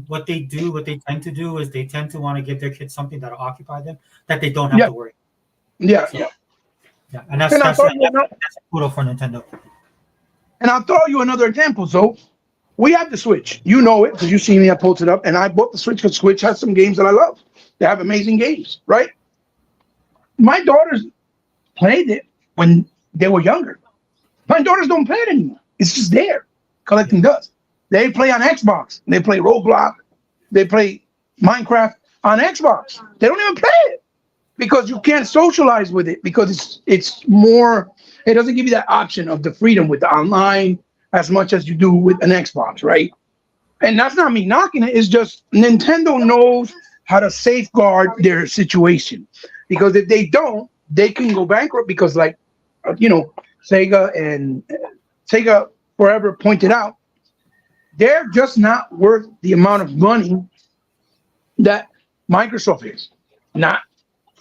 what they tend to do is they tend to want to give their kids something that'll occupy them that they don't have to worry. Yeah. And that's kudos for Nintendo. And I'll throw you another example. So we have the Switch. You know it because you see me. I posted up, and I bought the Switch because Switch has some games that I love. They have amazing games, right? My daughters played it when they were younger. My daughters don't play it anymore. It's just there, collecting dust. They play on Xbox. They play Roblox. They play Minecraft on Xbox. They don't even play it because you can't socialize with it because it's more. It doesn't give you that option of the freedom with the online as much as you do with an Xbox, right? And that's not me knocking it. It's just Nintendo knows how to safeguard their situation because if they don't, they can go bankrupt because, like, Sega forever pointed out, they're just not worth the amount of money that Microsoft is. Not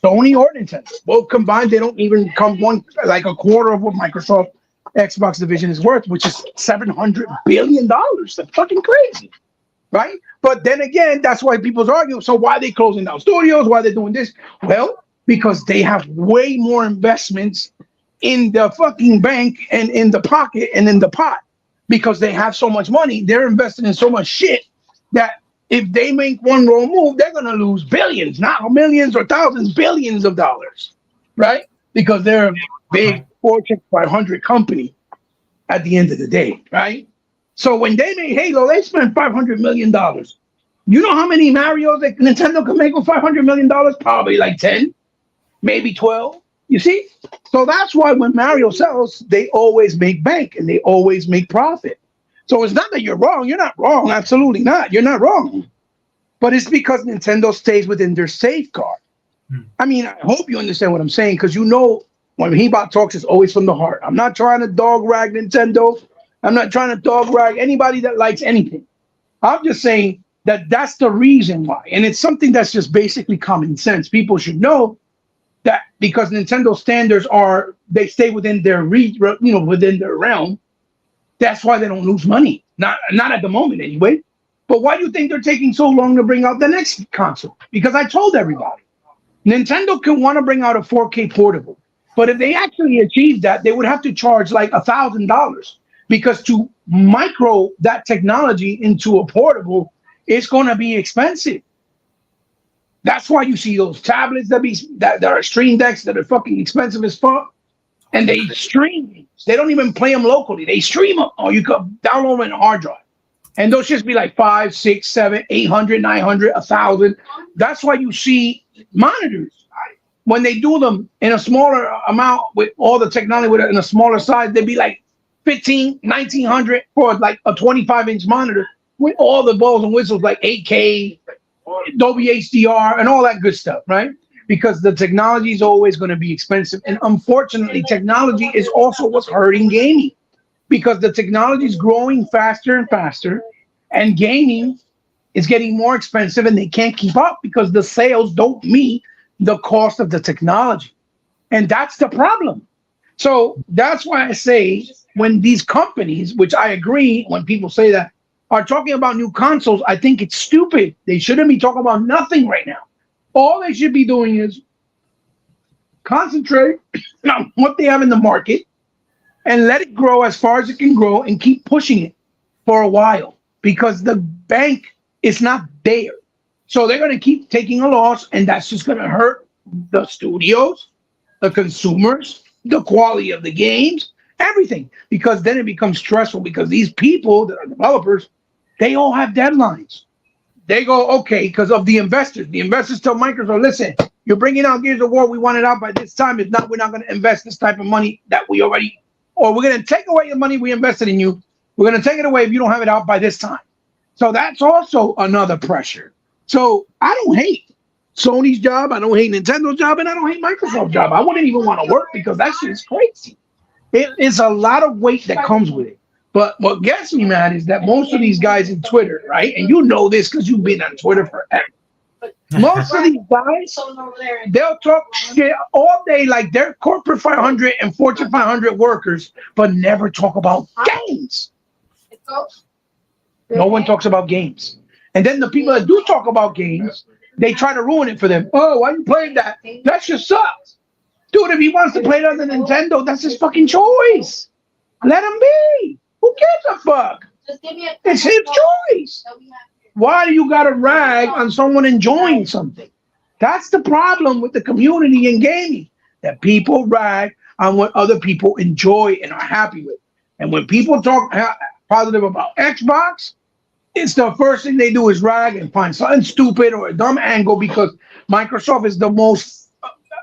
Sony or Nintendo. Both combined, they don't even come a quarter of what Microsoft Xbox division is worth, which is $700 billion. That's fucking crazy, right? But then again, that's why people's argue. So why are they closing down studios? Why are they doing this? Well, because they have way more investments in the fucking bank and in the pocket and in the pot. Because they have so much money, they're investing in so much shit that if they make one wrong move, they're going to lose billions, not millions or thousands, billions of dollars, right? Because they're a big Fortune 500 company at the end of the day, right? So when they made Halo, they spent $500 million. You know how many Marios that Nintendo can make with $500 million? Probably like 10, maybe 12. You see? So that's why when Mario sells, they always make bank and they always make profit. So it's not that you're wrong. You're not wrong. Absolutely not. You're not wrong. But it's because Nintendo stays within their safeguard. I mean, I hope you understand what I'm saying because you know when Hebot talks, it's always from the heart. I'm not trying to dog rag Nintendo. I'm not trying to dog rag anybody that likes anything. I'm just saying that that's the reason why. And it's something that's just basically common sense. People should know that because Nintendo standards they stay within their within their realm. That's why they don't lose money. Not at the moment anyway. But why do you think they're taking so long to bring out the next console? Because I told everybody, Nintendo can want to bring out a 4K portable. But if they actually achieve that, they would have to charge like $1,000 because to micro that technology into a portable, it's going to be expensive. That's why you see those tablets that are stream decks that are fucking expensive as fuck, and they stream games. They don't even play them locally. They stream them, or you could download them in a hard drive. And those just be like 5, 6, 7, 800, 900, 1,000. That's why you see monitors when they do them in a smaller amount with all the technology in a smaller size. They'd be like 15, 1900 for like a 25-inch monitor with all the bells and whistles like 8K, Dolby HDR, and all that good stuff, right? Because the technology is always going to be expensive. And unfortunately, technology is also what's hurting gaming, because the technology is growing faster and faster, and gaming is getting more expensive, and they can't keep up because the sales don't meet the cost of the technology. And that's the problem. So that's why I say when these companies, which I agree when people say that, are talking about new consoles, I think it's stupid. They shouldn't be talking about nothing right now. All they should be doing is concentrate on what they have in the market and let it grow as far as it can grow and keep pushing it for a while, because the bank is not there. So they're going to keep taking a loss, and that's just going to hurt the studios, the consumers, the quality of the games, everything, because then it becomes stressful, because these people that are developers, they all have deadlines. They go, okay, because of the investors. The investors tell Microsoft, listen, you're bringing out Gears of War. We want it out by this time. If not, we're not going to invest this type of money that we already, or we're going to take away the money we invested in you. We're going to take it away if you don't have it out by this time. So that's also another pressure. So I don't hate Sony's job. I don't hate Nintendo's job. And I don't hate Microsoft's job. I wouldn't even want to work because that shit is crazy. It is a lot of weight that comes with it. But what gets me mad is that most of these guys in Twitter, right? And you know this because you've been on Twitter forever. Most of these guys, they'll talk shit all day like they're corporate 500 and Fortune 500 workers, but never talk about games. No one talks about games. And then the people that do talk about games, they try to ruin it for them. Oh, why you playing that? That just sucks. Dude, if he wants to play it on the Nintendo, that's his fucking choice. Let him be. Who gives a fuck? It's his choice. Why do you gotta rag on someone enjoying something? That's the problem with the community in gaming, that people rag on what other people enjoy and are happy with. And when people talk positive about Xbox, it's the first thing they do is rag and find something stupid or a dumb angle, because Microsoft is the most,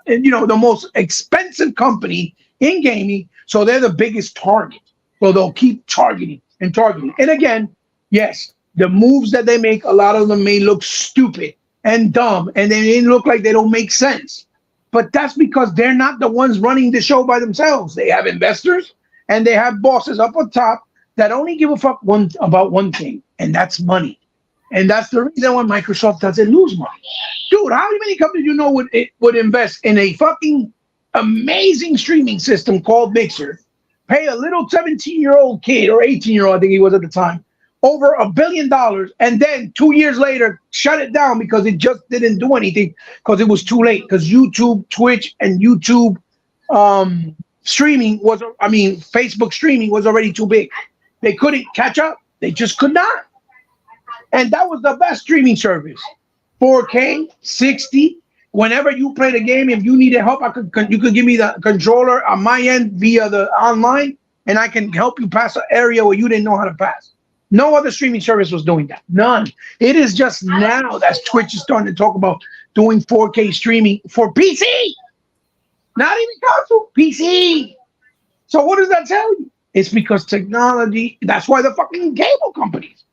the most expensive company in gaming, so they're the biggest target. So they'll keep targeting and targeting. And again, yes, the moves that they make, a lot of them may look stupid and dumb, and they may look like they don't make sense. But that's because they're not the ones running the show by themselves. They have investors and they have bosses up on top that only give a fuck about one thing, and that's money. And that's the reason why Microsoft doesn't lose money. Dude, how many companies would invest in a fucking amazing streaming system called Mixer, pay a little 17-year-old kid or 18-year-old, I think he was at the time, over $1 billion, and then 2 years later shut it down because it just didn't do anything because it was too late, because YouTube, Twitch, and YouTube Facebook streaming was already too big. They couldn't catch up. They just could not. And that was the best streaming service. 4K, 60. Whenever you play the game, if you needed help, you could give me the controller on my end via the online, and I can help you pass an area where you didn't know how to pass. No other streaming service was doing that. None. It is just now that Twitch is starting to talk about doing 4K streaming for PC. Not even console, PC. So what does that tell you? It's because technology, that's why the fucking cable companies,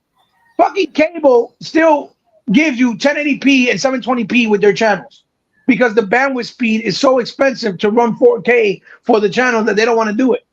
fucking cable still gives you 1080p and 720p with their channels, because the bandwidth speed is so expensive to run 4K for the channel that they don't want to do it.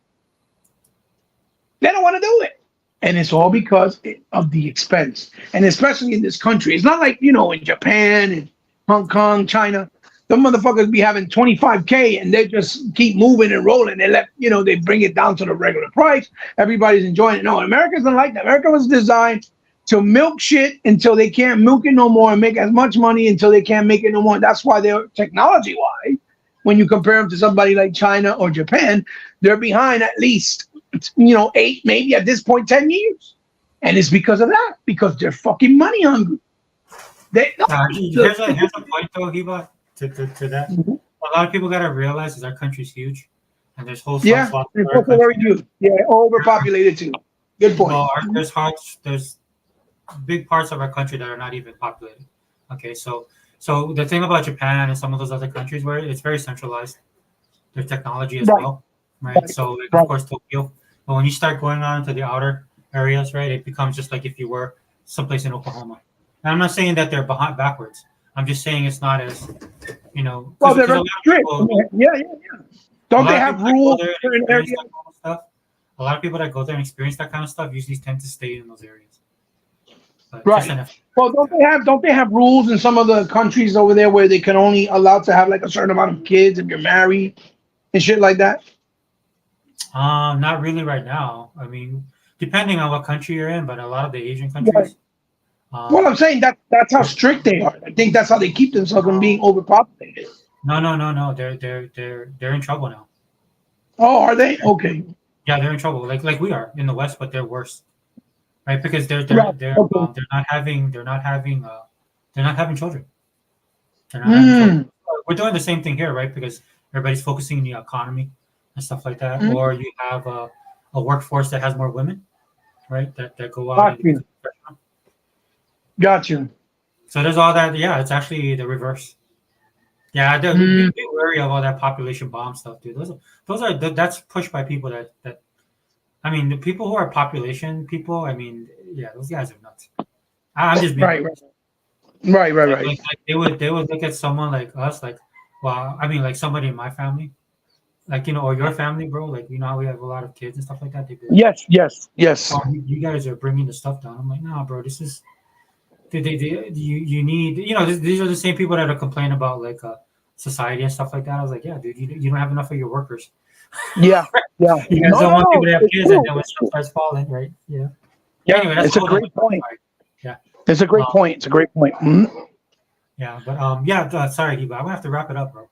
They don't want to do it. And it's all because of the expense. And especially in this country. It's not like, in Japan and Hong Kong, China, the motherfuckers be having 25K and they just keep moving and rolling. They they bring it down to the regular price. Everybody's enjoying it. No, America's not like that. America was designed to milk shit until they can't milk it no more and make as much money until they can't make it no more. That's why they're technology-wise, when you compare them to somebody like China or Japan, they're behind at least 8, maybe at this point 10 years. And it's because of that, because they're fucking money hungry. They no, Here's a point though, Hiba, to that. A lot of people gotta realize is our country's huge, and there's whole yeah, swaths it's of our also very country. huge. Yeah, overpopulated too. Good point. Well, there's big parts of our country that are not even populated. Okay, so the thing about Japan and some of those other countries where it's very centralized, their technology as Right, well, right? right, So like, of right. course Tokyo, but when you start going on to the outer areas, right, it becomes just like if you were someplace in Oklahoma. And I'm not saying that they're behind backwards. I'm just saying it's not as Well, they're because very strict. Yeah, yeah, yeah. a Don't they lot of have people that go rules there in and certain experience areas? that kind of stuff. A lot of people that go there and experience that kind of stuff usually tend to stay in those areas. But just Right. an Well, yeah. don't they have rules in some of the countries over there where they can only allowed to have like a certain amount of kids if you're married and shit like that? Not really right now. I mean, depending on what country you're in, but a lot of the Asian Right. countries, Well, I'm um, saying that's how strict they are. I think that's how they keep themselves from being overpopulated. no. They're in trouble now. Oh, are they? Okay. Yeah, they're in trouble. Like we are in the West, but they're worse, right? Because Right. Okay. they're not having children. They're not having children. Mm. We're doing the same thing here, right? Because everybody's focusing on the economy and stuff like that. Mm. Or you have a workforce that has more women, right? That go out Got and you. Got you. so there's all that. Yeah, it's actually the reverse. Yeah, Mm. be wary of all that population bomb stuff, dude. That's pushed by people that I mean the people who are population people. I mean, yeah, those guys are nuts. I'm just being Right. honest. Right. Right. Right. Like they would look at someone like us, like, well, I mean, like somebody in my family, like or your family, bro. Like how we have a lot of kids and stuff like that. They'd be like, Yes. Yes. Yes. "Oh, you guys are bringing the stuff down." I'm like, "Nah, bro. This is you need these are the same people that are complaining about like society and stuff like that." I was like, "Yeah, dude, you don't have enough of your workers. Yeah. Yeah. You guys No. don't No. want people No. to have It's kids, and true. then when It's stuff true. starts falling, right? Yeah. Yeah. Anyway, that's It's a a whole great different point. story. Yeah. It's a great Um, point. It's a great point. Mhm. yeah, but yeah. Sorry, Heba, I'm gonna have to wrap it up, bro. Um,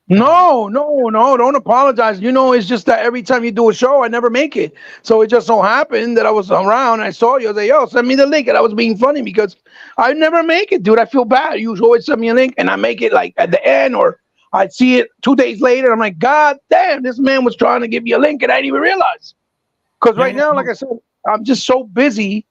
No, no, no, don't apologize. It's just that every time you do a show, I never make it. So it just so happened that I was around, I saw you, I was like, yo, send me the link. And I was being funny because I never make it, dude. I feel bad. You always send me a link and I make it like at the end or I see it 2 days later. I'm like, God damn, this man was trying to give you a link and I didn't even realize. Because yeah, right yeah, now, like no, I said, I'm just so busy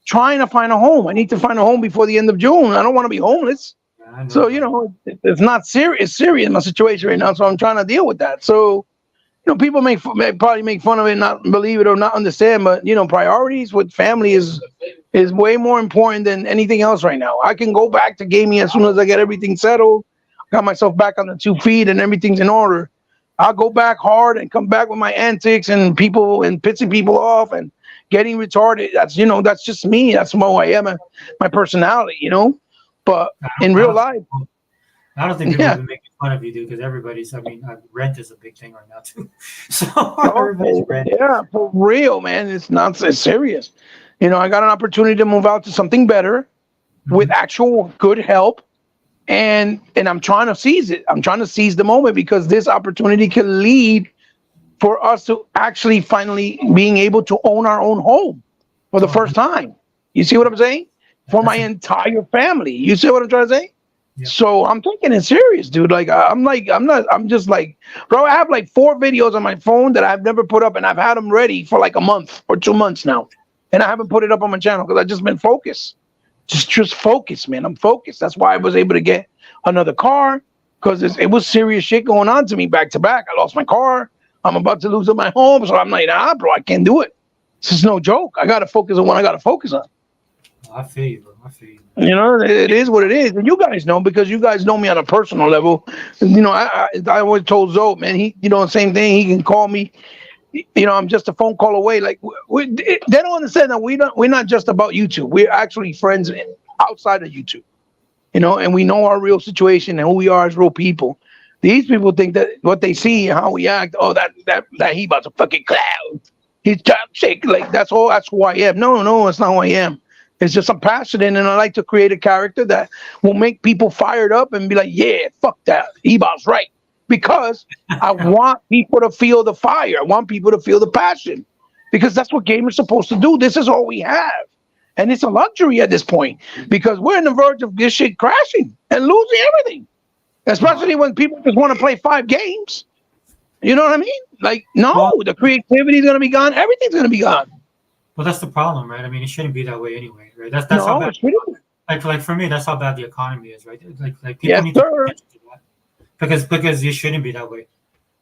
trying to find a home. I need to find a home before the end of June. I don't want to be homeless. yeah, I know, So, bro. it's not serious. It's serious, my situation right now. So I'm trying to deal with that. So, people may probably make fun of it, not believe it or not understand, but priorities with family is way more important than anything else right now. I can go back to gaming as soon as I get everything settled, got myself back on the 2 feet, and everything's in order. I'll go back hard and come back with my antics and people and pissing people off and getting retarded. That's just me. That's who I am, my personality. But I in don't, I real don't, life, I don't think people yeah. even making fun of you, dude, because everybody's. I mean, rent is a big thing right now too. So everybody's Oh, renting. yeah, for real, man. It's serious. I got an opportunity to move out to something better with Mhm. actual good help, and I'm trying to seize it. I'm trying to seize the moment because this opportunity can lead for us to actually finally being able to own our own home for the Oh, first time. You see what I'm saying? For my that's a entire family. You see what I'm trying to say? yeah. So I'm taking it serious, dude. I'm just like, bro, I have like 4 videos on my phone that I've never put up, and I've had them ready for like a month or 2 months now. And I haven't put it up on my channel because I've just been focused. Just focused, man. I'm focused. That's why I was able to get another car because it was serious shit going on to me back to back. I lost my car. I'm about to lose my home. So I'm like, nah, bro, I can't do it. This is no joke. I got to focus on what I got to focus on. I feel you, bro. I feel you. It is what it is, and you guys know because you guys know me on a personal level. I always told Zoe, man, same thing. He can call me. I'm just a phone call away. Like they don't understand that we're not just about YouTube. We're actually friends outside of YouTube. And we know our real situation and who we are as real people. These people think that what they see and how we act. Oh, that he about to fucking clown. He's toxic. Like that's who I am. No, no, that's not who I am. It's just I'm passionate and I like to create a character that will make people fired up and be like, yeah, fuck that. Eba's right. Because I want people to feel the fire. I want people to feel the passion. Because that's what gamers supposed to do. This is all we have. And it's a luxury at this point because we're on the verge of this shit crashing and losing everything. Especially when people just want to play 5 games. You know what I mean? Like, no, Well, the creativity is going to be gone. Everything's going to be gone. well, that's the problem, right? I mean, it shouldn't be that way anyway, right? That's how No, bad. it's really. Like for me, that's how bad the economy is, right? Like people Yes, need to pay sir. attention to that because it shouldn't be that way,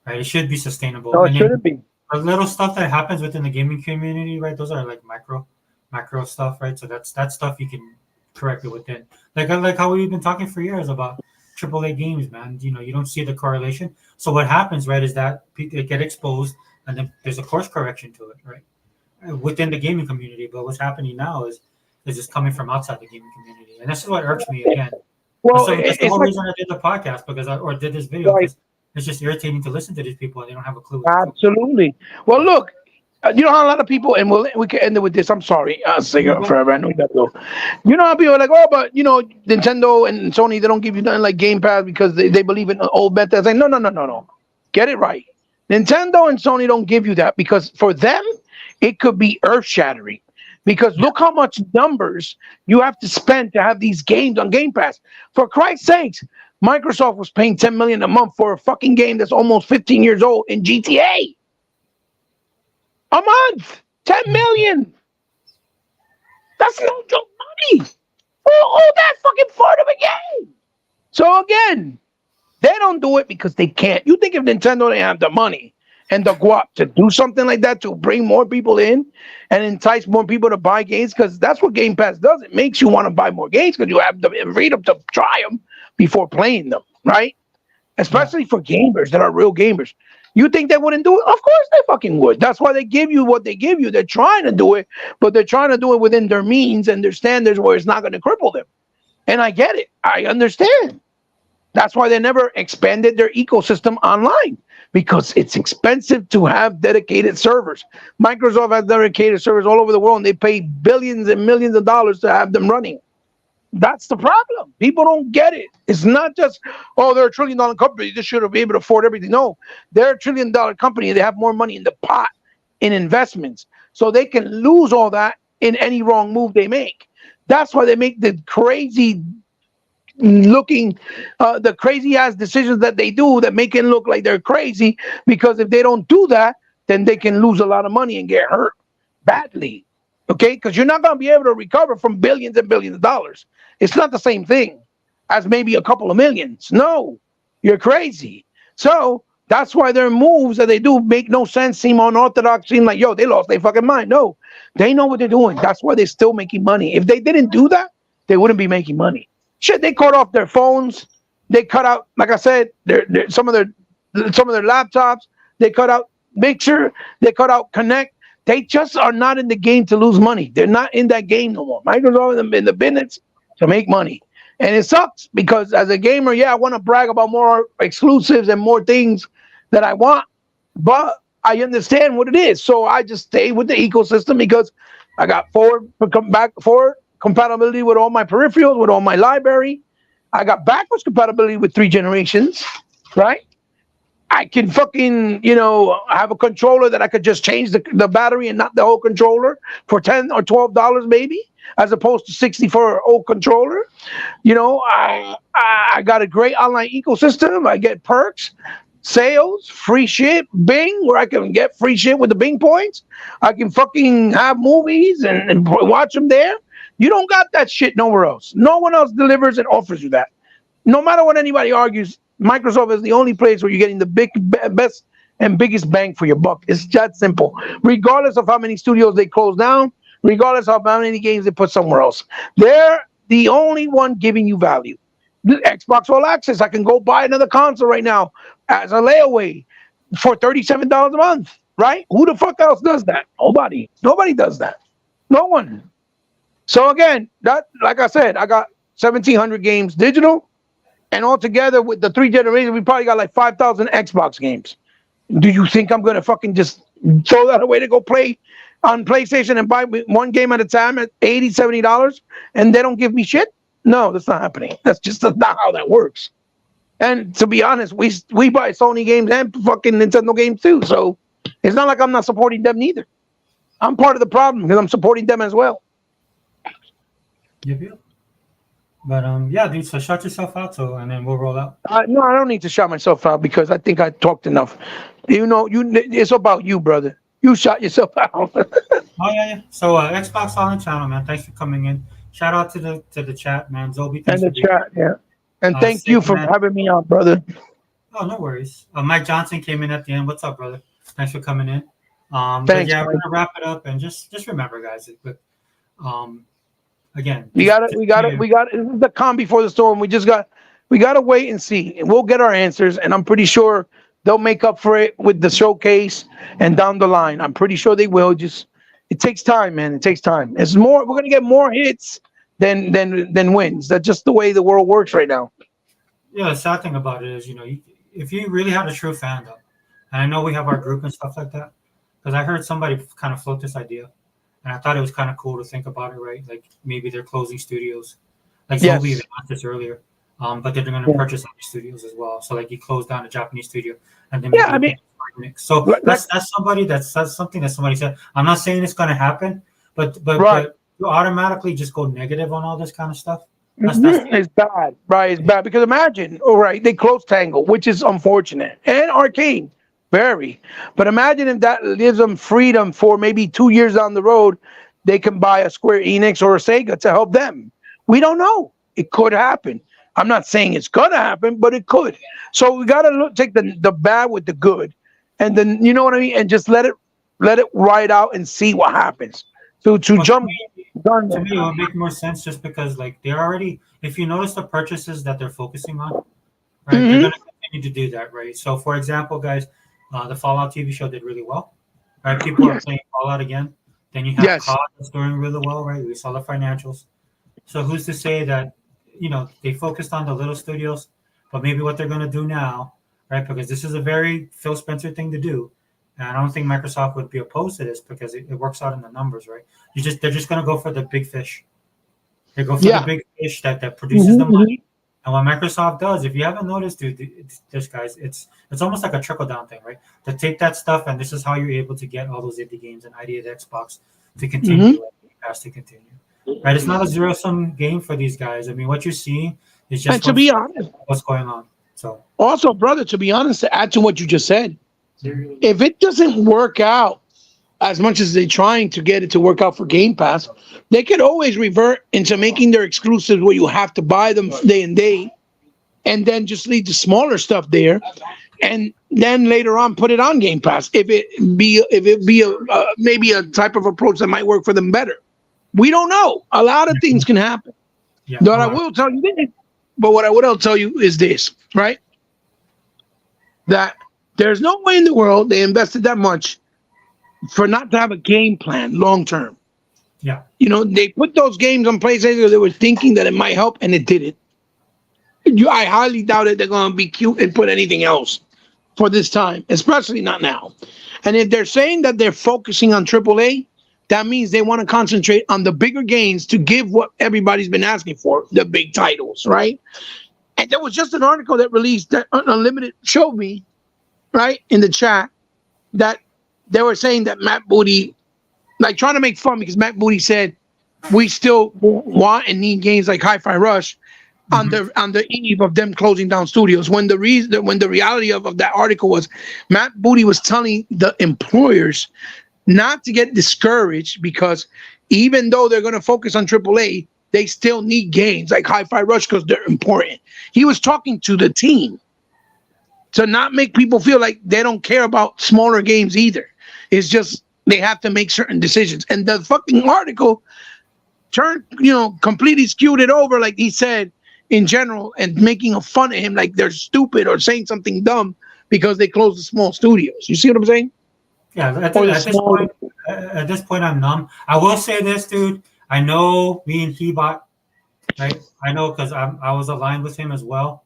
right? It should be sustainable. No, it And then shouldn't be. the little stuff that happens within the gaming community, right? Those are like macro stuff, right? So that's stuff you can correct it within. Like how we've been talking for years about AAA games, man. You know, you don't see the correlation. So what happens, right, is that it get exposed, and then there's a course correction to it, right, within the gaming community. But what's happening now is just coming from outside the gaming community, and this is what irks me again. Well, That's the it's whole like, reason I did the podcast or did this video right. because it's just irritating to listen to these people and they don't have a clue what they're talking Absolutely. Well, look, you know how a lot of people, and we can end it with this. I'm sorry, I'll say it about. forever. I know you gotta go. You know how people are like, oh, but Nintendo and Sony, they don't give you nothing like Game Pass because they believe in old methods. Like, no, no, no, no, no. Get it right. Nintendo and Sony don't give you that because for them, it could be earth shattering. Because look how much numbers you have to spend to have these games on Game Pass. For Christ's sakes, Microsoft was paying $10 million a month for a fucking game that's almost 15 years old in GTA. A month, 10 million. That's no joke money. All that fucking for of a game. So again, they don't do it because they can't. You think if Nintendo didn't have the money and the guap to do something like that to bring more people in and entice more people to buy games, because that's what Game Pass does. It makes you want to buy more games because you have the freedom to try them before playing them, right? Especially for gamers that are real gamers. You think they wouldn't do it? Of course they fucking would. That's why they give you what they give you. They're trying to do it, but they're trying to do it within their means and their standards where it's not going to cripple them. And I get it. I understand. That's why they never expanded their ecosystem online because it's expensive to have dedicated servers. Microsoft has dedicated servers all over the world and they pay billions and millions of dollars to have them running. That's the problem. People don't get it. It's not just, oh, they're $1 trillion company. They should be able to afford everything. No, they're $1 trillion company. They have more money in the pot in investments. So they can lose all that in any wrong move they make. That's why they make the crazy the crazy ass decisions that they do that make it look like they're crazy, because if they don't do that, then they can lose a lot of money and get hurt badly. Okay, because you're not going to be able to recover from billions and billions of dollars. It's not the same thing as maybe a couple of millions. No, you're crazy. So that's why their moves that they do make no sense, seem unorthodox, seem like, yo, they lost their fucking mind. No, they know what they're doing. That's why they're still making money. If they didn't do that, they wouldn't be making money. Shit, they cut off their phones. They cut out, like I said, some of their laptops. They cut out Mixer. They cut out Connect. They just are not in the game to lose money. They're not in that game no more. Microsoft in the business to make money. And it sucks because as a gamer, yeah, I want to brag about more exclusives and more things that I want, but I understand what it is. So I just stay with the ecosystem because I got forward compatibility with all my peripherals, with all my library. I got backwards compatibility with 3 generations, right? I can fucking, have a controller that I could just change the battery and not the whole controller for $10 or $12 maybe, as opposed to 60 for an old controller. I got a great online ecosystem. I get perks, sales, free shit, Bing, where I can get free shit with the Bing points. I can fucking have movies and watch them there. You don't got that shit nowhere else. No one else delivers and offers you that. No matter what anybody argues, Microsoft is the only place where you're getting the best and biggest bang for your buck. It's that simple. Regardless of how many studios they close down, regardless of how many games they put somewhere else, they're the only one giving you value. The Xbox All Access, I can go buy another console right now as a layaway for $37 a month, right? Who the fuck else does that? Nobody. Nobody does that. No one. So again, that, like I said, I got 1,700 games digital, and altogether with the 3 generations, we probably got like 5,000 Xbox games. Do you think I'm gonna fucking just throw that away to go play on PlayStation and buy one game at a time at $80, $70, and they don't give me shit? No, that's not happening. That's just not how that works. And to be honest, we buy Sony games and fucking Nintendo games too. So it's not like I'm not supporting them neither. I'm part of the problem because I'm supporting them as well. Yep, yep. But yeah, dude. So shut yourself out, so and then we'll roll out. No, I don't need to shout myself out because I think I talked enough. You know, it's about you, brother. You shot yourself out. Oh yeah, yeah. So Xbox on the channel, man. Thanks for coming in. Shout out to the chat, man. Zobi, thanks And for the being here. chat, yeah. And thank Sig, you for man. having me on, brother. Oh, no worries. Mike Johnson came in at the end. What's up, brother? Thanks for coming in. But Thanks, yeah, we're Mike. gonna wrap it up and just remember, guys. But um, again, We got it. We got it. We got it. This is the calm before the storm. We got to wait and see. And we'll get our answers. And I'm pretty sure they'll make up for it with the showcase and down the line. I'm pretty sure they will. Just it takes time, man. It takes time. It's more. We're gonna get more hits than wins. That's just the way the world works right now. yeah, the sad thing about it is, if you really had a true fan, though, and I know we have our group and stuff like that, because I heard somebody kind of float this idea, and I thought it was kind of cool to think about it, right? Like maybe they're closing studios, like Zobi Yes. even asked this earlier, but they're going to Yeah. purchase other studios as well. So like you close down a Japanese studio, and then Yeah. maybe I you mean, can mix. So like that's something that somebody said. I'm not saying it's going to happen, but right. you automatically just go negative on all this kind of stuff. That's It's bad, right? It's bad because imagine, all right, they closed Tango, which is unfortunate, and Arcane, very. But imagine if that gives them freedom for maybe 2 years down the road, they can buy a Square Enix or a Sega to help them. We don't know. It could happen. I'm not saying it's gonna happen, but it could. So we gotta take the bad with the good, and then you know what I mean, and just let it ride out and see what happens. To well, jump gun. to me, it would make more sense just because, like, they're already, if you notice the purchases that they're focusing on, right, they're Hmm. going to continue to do that, right? So, for example, guys, the Fallout TV show did really well, right? People are Yes. playing Fallout again. Then you have Yes. COD that's doing really well, right? We saw the financials. So, who's to say that, they focused on the little studios, but maybe what they're going to do now, right? Because this is a very Phil Spencer thing to do. And I don't think Microsoft would be opposed to this because it works out in the numbers, right? They're just going to go for the big fish. They go for the Yeah. big fish that produces the Hmm. money. And what Microsoft does, if you haven't noticed, dude, this guys, it's almost like a trickle down thing, right? To take that stuff, and this is how you're able to get all those indie games and ID at Xbox to Hmm. continue, as to continue, right? It's not a zero sum game for these guys. I mean, what you're seeing is And just to be honest, what's going on. So also, brother, to be honest, to add to what you just said, if it doesn't work out as much as they're trying to get it to work out for Game Pass, they could always revert into making their exclusives where you have to buy them day and day, and then just leave the smaller stuff there, and then later on put it on Game Pass. If it be maybe a type of approach that might work for them better. We don't know. A lot of things can happen. yeah, What I will tell you this, but what I would tell you is this, right? That there's no way in the world they invested that much for not to have a game plan long term. yeah. They put those games on PlayStation because they were thinking that it might help, and it didn't. I highly doubt it. They're going to be cute and put anything else for this time, especially not now. And if they're saying that they're focusing on AAA, that means they want to concentrate on the bigger games to give what everybody's been asking for, the big titles, right? And there was just an article that released that Unlimited showed me, right, in the chat, that they were saying that Matt Booty, like trying to make fun because Matt Booty said, we still want and need games like Hi-Fi Rush on the eve of them closing down studios. When the reality of that article was Matt Booty was telling the employers not to get discouraged because even though they're going to focus on AAA, they still need games like Hi-Fi Rush because they're important. He was talking to the team to not make people feel like they don't care about smaller games either. It's just they have to make certain decisions. And the fucking article turned, completely skewed it over, like he said, in general, and making a fun of him like they're stupid or saying something dumb because they closed the small studios. You see what I'm saying? Yeah, Or the at this small. point, I'm numb. I will say this, dude. I know me and Hebot, right? I know because I was aligned with him as well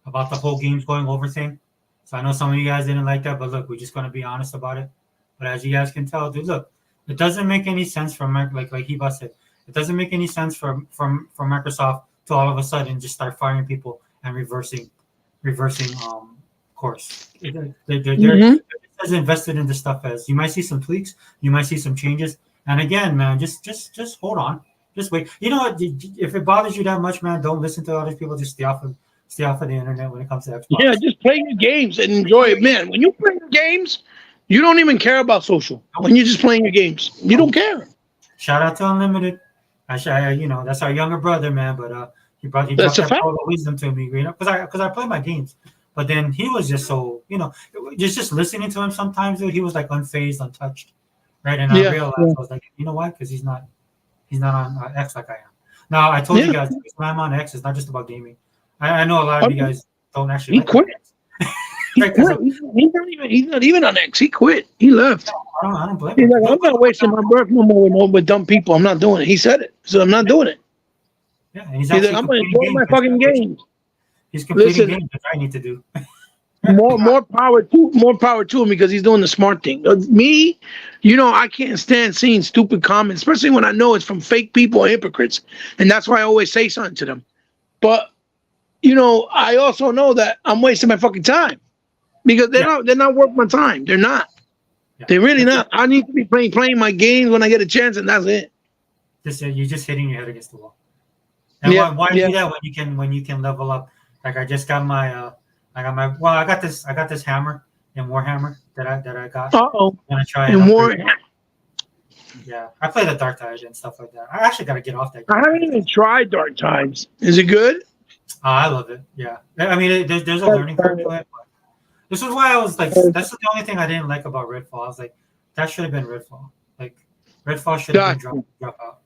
about the whole games going over thing. So I know some of you guys didn't like that, but look, we're just gonna be honest about it. But as you guys can tell, dude, look, it doesn't make any sense for like Hebot said, it doesn't make any sense for Microsoft to all of a sudden just start firing people and reversing course. They're Mhm. as invested in the stuff as you might see some tweaks, you might see some changes. And again, man, just hold on. Just wait. You know what? If it bothers you that much, man, don't listen to other people. Just stay off of the internet when it comes to Yeah, Xbox. just play your games and enjoy it, man. When you play your games, you don't even care about social. When you're just playing your games, you don't care. Shout out to Unlimited. That's our younger brother, man. But he That's dropped a that fact. pearl of wisdom to me, because I play my games. But then he was just so, just listening to him sometimes, dude, he was like unfazed, untouched, right? And I Yeah, realized yeah, I was like, you know why? Because he's not on X like I am. Now I told you yeah. guys, when I'm on X, it's not just about gaming. I know a lot I of you mean, guys don't actually he like my quit. X, He right? Because quit. He's not even on X. He quit. He left. I don't blame He's him. like, I'm not wasting my breath no more with dumb people. I'm not doing it. He said it. So I'm not doing it. Yeah, and he's He's like, actually I'm gonna completing enjoy games. my fucking games. He's completing Listen, games that I need to do. more power to him because he's doing the smart thing. Me, I can't stand seeing stupid comments, especially when I know it's from fake people or hypocrites, and that's why I always say something to them. But I also know that I'm wasting my fucking time because they're Yeah, not worth my time. They're not. yeah. They're really not. I need to be playing my games when I get a chance, and that's it. You're just hitting your head against the wall. And Yeah, why yeah. do that when you can level up? Like I just got I got this hammer in Warhammer that I got. Uh oh. I'm gonna try and And upgrade. more. Yeah, I play the Dark Tide and stuff like that. I actually got to get off that I game. haven't even tried Dark Times. Is it good? I love it. Yeah, I mean, there's a learning curve to it. But this is why I was like, that's the only thing I didn't like about Redfall. I was like, that should have been Redfall. Like, Redfall should have been Gotcha. drop out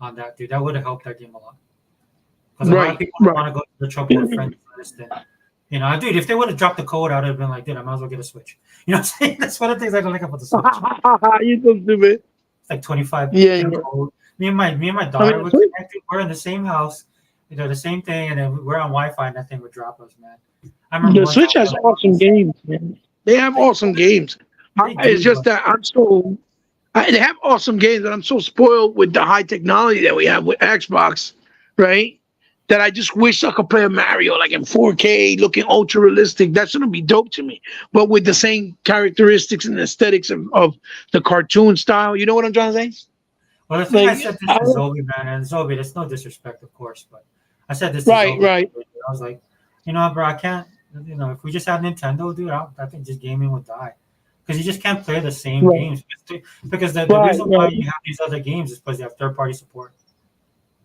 on that, dude. That would have helped that game a lot. Because a lot of Right, people right. want to go to the trouble with friends first. And, dude, if they would have dropped the code, I would have been like, dude, I might as well get a Switch. You know what I'm saying? That's one of the things I don't like about the Switch. You're so stupid. It's like 25 Yeah, in yeah. code. Me and my I daughter mean, would Switch- connect. We're in the same house, the same thing, and then we're on Wi-Fi, and that thing would drop us, man. I remember the one time Switch has awesome games, man. They have awesome games. they It's do, just that they have awesome games, but I'm so spoiled with the high technology that we have with Xbox, right? That I just wish I could play a Mario like in 4K, looking ultra realistic. That's gonna be dope to me. But with the same characteristics and aesthetics of the cartoon style. You know what I'm trying to say? well, the thing I Like, said this to Zobi, man, and Zobi, that's no disrespect, of course, but I said this to right, Zobi. right. I was like, bro, I can't. If we just had Nintendo, dude, I think just gaming would die. Because you just can't play the same Right. games. Because the Right, reason why right. you have these other games is because you have third party support.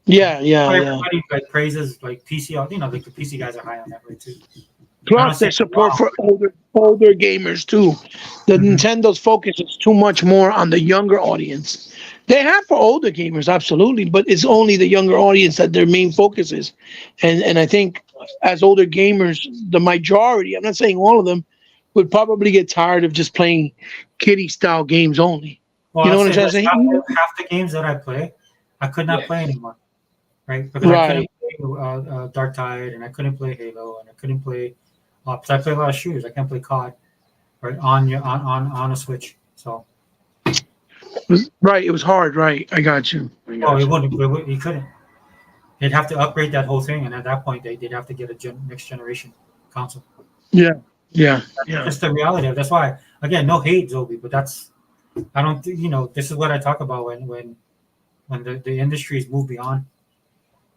Yeah, yeah, Why yeah. everybody like praises like PC, like the PC guys are high on that rate too. I don't Plus, say they it's support wrong. for older gamers too. The Mhm. Nintendo's focus is too much more on the younger audience. They have for older gamers, absolutely, but it's only the younger audience that their main focus is. And I think as older gamers, the majority, I'm not saying all of them, would probably get tired of just playing kiddie style games only. Well, You know I'll what I'm say trying to this: say? half the games that I play, I could not Yeah. play anymore, right? Because I couldn't Right. play Dark Tide, and I couldn't play Halo, and I couldn't play. Because I play a lot of shooters, I can't play COD, right? On a Switch. So, Right. It was hard. Right. I got you. you couldn't. They'd have to upgrade that whole thing, and at that point, they'd have to get a next generation console. Yeah. Yeah. That's Yeah. just the reality of it. That's why, again, no hate, Zobi, but I don't think, this is what I talk about when the industries move beyond.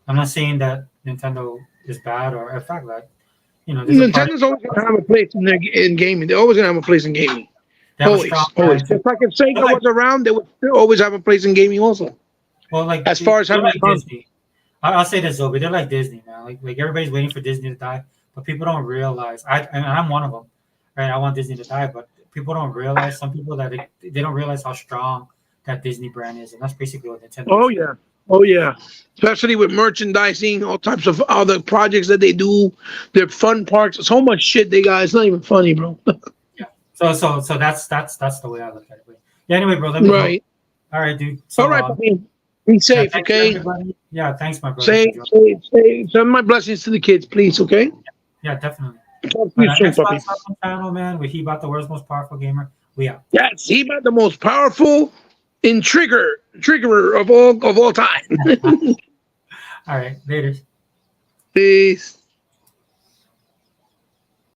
I'm not saying that Nintendo is bad or in fact that, there's a part of Nintendo's always going to have a place in gaming. They're always going to have a place in gaming. they have a strong Always. brand too. Just like if Sega They're like, was around, they would still always have a place in gaming also. well, like, As far as they're having like Disney. I'll say this, Zobi, they're like Disney, man. Like everybody's waiting for Disney to die, but people don't realize, and I'm one of them, right? I want Disney to die, but people don't realize, some people that they don't realize how strong that Disney brand is, and that's basically what Nintendo Oh is. yeah. Oh yeah. Especially with merchandising, all types of other projects that they do, their fun parks, so much shit they got. It's not even funny, bro. Yeah. So that's the way I look at it. But yeah. Anyway, bro, let me go. Right. All right, dude. So, All right, puppy. Be safe, thanks, okay? everybody. Yeah, thanks, my brother. Send my blessings to the kids, please, okay? Yeah, definitely. Talk to you soon, puppy. Xbox Awesome channel, man. With He Bought the World's Most Powerful Gamer. We out. Yes, he got the most powerful triggerer of all time. All right, later. Peace.